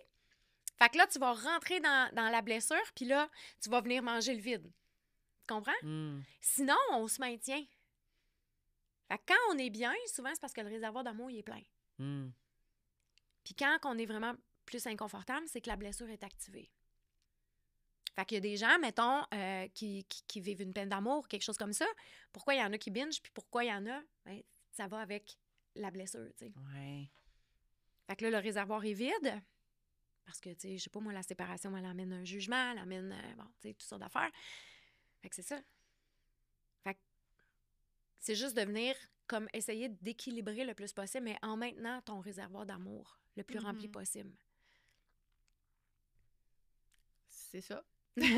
Fait que là, tu vas rentrer dans la blessure, puis là, tu vas venir manger le vide. Tu comprends? Hmm. Sinon, on se maintient. Fait que quand on est bien, souvent, c'est parce que le réservoir d'amour, il est plein. Hmm. Puis quand on est vraiment plus inconfortable, c'est que la blessure est activée. Fait qu'il y a des gens, mettons, qui vivent une peine d'amour, quelque chose comme ça. Pourquoi il y en a qui binge, puis pourquoi il y en a? Ben, ça va avec la blessure, tu sais. Ouais. Fait que là, le réservoir est vide. Parce que, tu sais, je sais pas, moi, la séparation, elle amène un jugement, elle amène, bon, tu sais, toutes sortes d'affaires. Fait que c'est ça. Fait que c'est juste de venir, comme, essayer d'équilibrer le plus possible, mais en maintenant ton réservoir d'amour le plus rempli possible. C'est ça. Il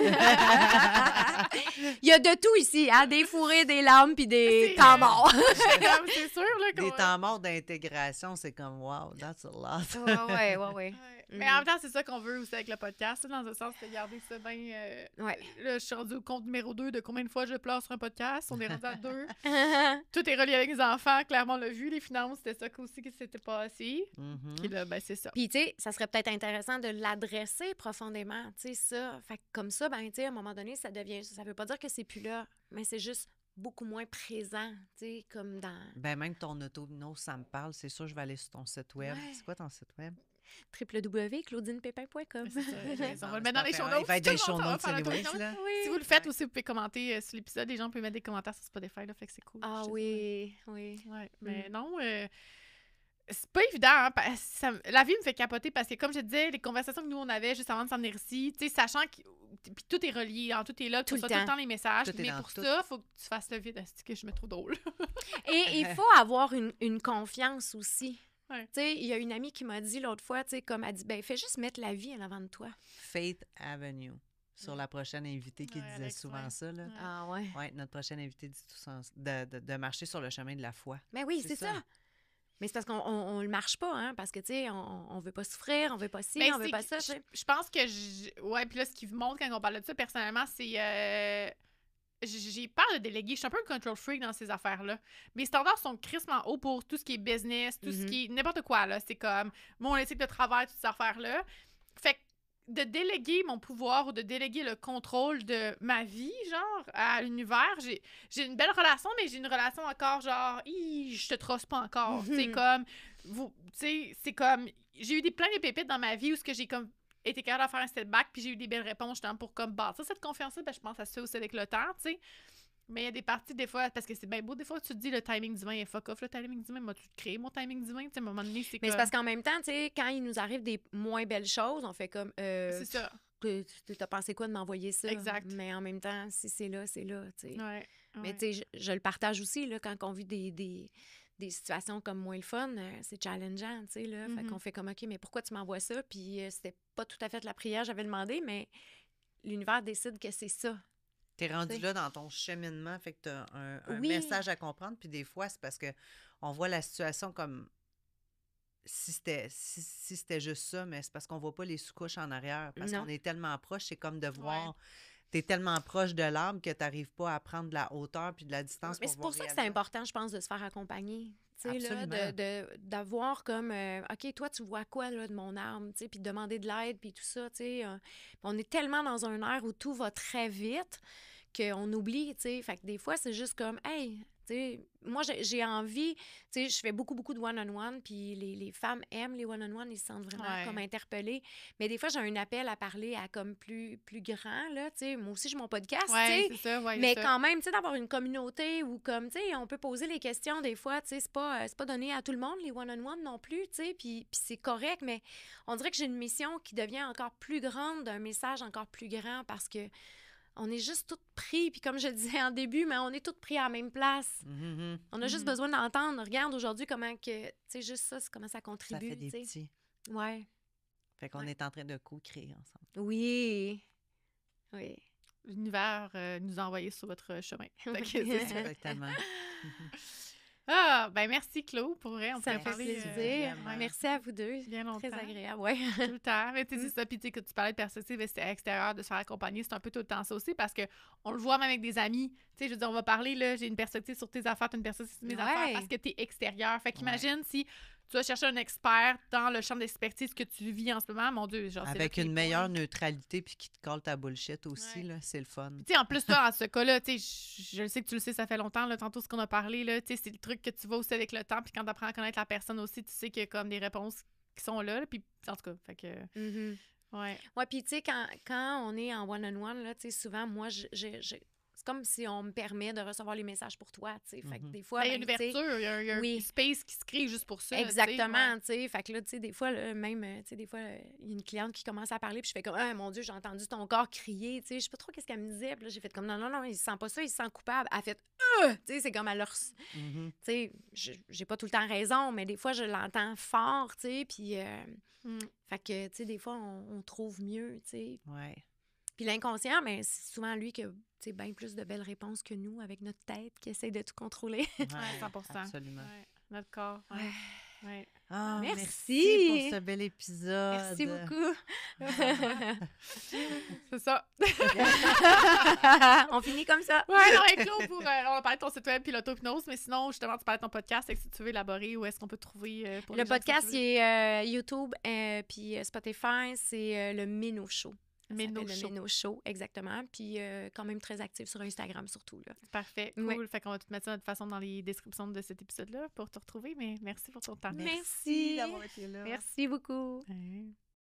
y a de tout ici, hein? Des fourrés, des larmes, puis des temps morts. C'est sûr, là. Des temps morts d'intégration, c'est comme, wow, that's a lot. ouais. Ouais. Mais en même temps, c'est ça qu'on veut aussi avec le podcast. Dans un sens, c'est garder ça bien. Ouais. Là, je suis rendue au compte numéro 2 de combien de fois je pleure sur un podcast. On est rendu à 2. Tout est relié avec les enfants. Clairement, on l'a vu, les finances. C'était ça aussi qui s'était passé. Mhm. Puis là, ben, c'est ça. Puis, tu sais, ça serait peut-être intéressant de l'adresser profondément, tu sais, ça. Fait que comme ça, ben, tu sais, à un moment donné, ça veut pas dire que c'est plus là, mais c'est juste beaucoup moins présent, tu sais, comme dans... Ben, même ton auto-hypnose, ça me parle. C'est sûr, je vais aller sur ton site web. Ouais. C'est quoi ton site web? www.claudinepépin.com. C'est ça. On va le Ah, mettre dans les c'est show parfait. notes. Il va être Tout dans le les show monde, ça va notes, faire le anyways, tour. là. Si vous le faites aussi, vous pouvez commenter sur l'épisode. Les gens peuvent mettre des commentaires sur Spotify, là, fait que c'est cool. Ah Je sais oui. Ouais, mais non, c'est pas évident. Hein, la vie me fait capoter parce que, comme je te disais, les conversations que nous, on avait juste avant de s'en venir ici, tu sais, sachant que puis tout est relié, hein, tout est là, tu reçois tout le temps les messages, Tout est mais dans pour tout. ça, il faut que tu fasses le vide. C'est que je me trouve drôle. Et il faut avoir une confiance aussi. Ouais. Tu sais, il y a une amie qui m'a dit l'autre fois, tu sais, comme elle dit, ben fais juste mettre la vie en avant de toi. Faith Avenue. Sur la prochaine invitée qui Ouais, disait Alex, souvent ouais. ça, là. Ouais. Ah ouais. Oui, notre prochaine invitée dit tout ça, de marcher sur le chemin de la foi. Mais oui, C'est c'est ça. ça. Mais c'est parce qu'on le marche pas, hein, parce que, tu sais, on veut pas souffrir, on veut pas ci, Ben, on veut c'est pas que ça, tu sais. je pense que ouais, puis là, ce qui vous montre quand on parle de ça, personnellement, c'est j'ai peur de déléguer. Je suis un peu un control freak dans ces affaires-là. Mes standards sont crissement hauts pour tout ce qui est business, tout ce qui est n'importe quoi, là. C'est comme mon éthique de travail, toutes ces affaires-là. Fait que de déléguer mon pouvoir ou de déléguer le contrôle de ma vie, genre, à l'univers, j'ai une belle relation, mais j'ai une relation encore, genre, je te trosse pas encore. C'est comme, tu sais, c'est comme, j'ai eu plein de pépites dans ma vie où ce que j'ai comme été capable de faire un step back, puis j'ai eu des belles réponses, justement, pour comme bâtir cette confiance-là, je pense que ça se fait aussi avec le temps, tu sais. Mais il y a des parties, des fois, parce que c'est bien beau, des fois, tu te dis le timing divin est fuck off, le timing divin, moi-tu créé mon timing divin, tu sais, à un moment donné, c'est Mais comme... c'est parce qu'en même temps, tu sais, quand il nous arrive des moins belles choses, on fait comme... C'est ça. T'as pensé quoi de m'envoyer ça? Exact. Mais en même temps, si c'est là, tu sais. Ouais. Mais tu sais, je le partage aussi, là, quand on vit des situations comme moins le fun, c'est challengeant, tu sais, là. Fait qu'on fait comme, OK, mais pourquoi tu m'envoies ça? Puis c'était pas tout à fait la prière que j'avais demandé, mais l'univers décide que c'est ça. T'es rendu là dans ton cheminement, fait que t'as un Oui. message à comprendre, puis des fois, c'est parce que on voit la situation comme si c'était juste ça, mais c'est parce qu'on voit pas les sous-couches en arrière, parce Non. qu'on est tellement proche, c'est comme de voir... T'es tellement proche de l'arbre que t'arrives pas à prendre de la hauteur puis de la distance. Mais c'est pour ça que c'est important, je pense, de se faire accompagner. Tu sais, là, d'avoir comme, OK, toi, tu vois quoi là, de mon arbre, tu sais, puis de demander de l'aide, puis tout ça, tu sais. On est tellement dans un air où tout va très vite qu'on oublie, tu sais. Fait que des fois, c'est juste comme, hey, tu sais, moi, j'ai envie, tu sais, je fais beaucoup de one-on-one, puis les femmes aiment les one-on-one, ils se sentent vraiment comme interpellées. Mais des fois, j'ai un appel à parler à comme plus grand, là, tu sais. Moi aussi, j'ai mon podcast, tu sais. C'est ça, mais quand même, tu sais, d'avoir une communauté où, comme, tu sais, on peut poser les questions des fois, tu sais, c'est pas donné à tout le monde, les one-on-one non plus, tu sais, puis c'est correct, mais on dirait que j'ai une mission qui devient encore plus grande, un message encore plus grand, parce que on est juste toutes pris, puis comme je le disais en début, mais on est toutes pris à la même place. On a juste besoin d'entendre. Regarde aujourd'hui comment que, tu sais, juste ça, c'est comment ça contribue. Ça fait des petits. Ouais. Fait qu'on est en train de co-créer ensemble. Oui. L'univers nous a envoyés sur votre chemin. Exactement. Ah, ben merci, Claude, pour vrai. On ça peut me fait parler. plaisir. Merci à vous deux. Bien longtemps. Très agréable, oui. Tout le temps. Mais tu sais, c'est ça. Puis tu sais, que tu parlais de perspective extérieure, de se faire accompagner, c'est un peu tout le temps ça aussi parce qu'on le voit même avec des amis. Tu sais, je veux dire, on va parler, là, j'ai une perspective sur tes affaires, tu as une perspective sur mes affaires parce que tu es extérieur. Fait qu'imagine si tu vas chercher un expert dans le champ d'expertise que tu vis en ce moment, mon Dieu. Genre, avec une meilleure neutralité puis qui te colle ta bullshit aussi, là, c'est le fun. Tu sais, en plus, toi, en ce cas-là, tu sais, je sais que tu le sais, ça fait longtemps, là, tantôt, ce qu'on a parlé, là, tu sais, c'est le truc que tu vas aussi avec le temps, puis quand tu apprends à connaître la personne aussi, tu sais qu'il y a comme des réponses qui sont là, puis en tout cas, fait que... Ouais, puis tu sais, quand on est en one-on-one, là, tu sais, souvent, moi, c'est comme si on me permet de recevoir les messages pour toi, tu sais. Fait que des fois, il y a une ouverture, il y a un space qui se crée juste pour ça. Exactement, tu sais. Fait que là, tu sais, des fois, là, même, tu sais, des fois, il y a une cliente qui commence à parler, puis je fais comme, ah, mon Dieu, j'ai entendu ton corps crier, tu sais. Je sais pas trop qu'est-ce qu'elle me disait. Puis là, j'ai fait comme, non, il se sent pas ça, il se sent coupable. Elle a fait, tu sais, c'est comme à leur. Tu sais, j'ai pas tout le temps raison, mais des fois, je l'entends fort, tu sais. Puis, fait que, tu sais, des fois, on trouve mieux, tu sais. Ouais. Puis l'inconscient, mais c'est souvent lui qui a bien plus de belles réponses que nous avec notre tête qui essaie de tout contrôler. Ouais, 100%. Absolument. Ouais, notre corps. Ouais. Oh, merci pour ce bel épisode. Merci beaucoup. C'est ça. On finit comme ça. Ouais, non, avec Claude, on a parlé de ton site web puis l'autopnose, mais sinon, justement, tu parlais de ton podcast. Si tu veux élaborer, où est-ce qu'on peut te trouver pour le podcast, il est YouTube puis Spotify, c'est le Méno Show. Méno Show, exactement. Puis quand même très actif sur Instagram surtout. Là. Parfait, cool. Fait qu'on va tout mettre ça de toute façon dans les descriptions de cet épisode-là pour te retrouver. Mais merci pour ton temps. Merci d'avoir été là. Merci beaucoup. Ouais.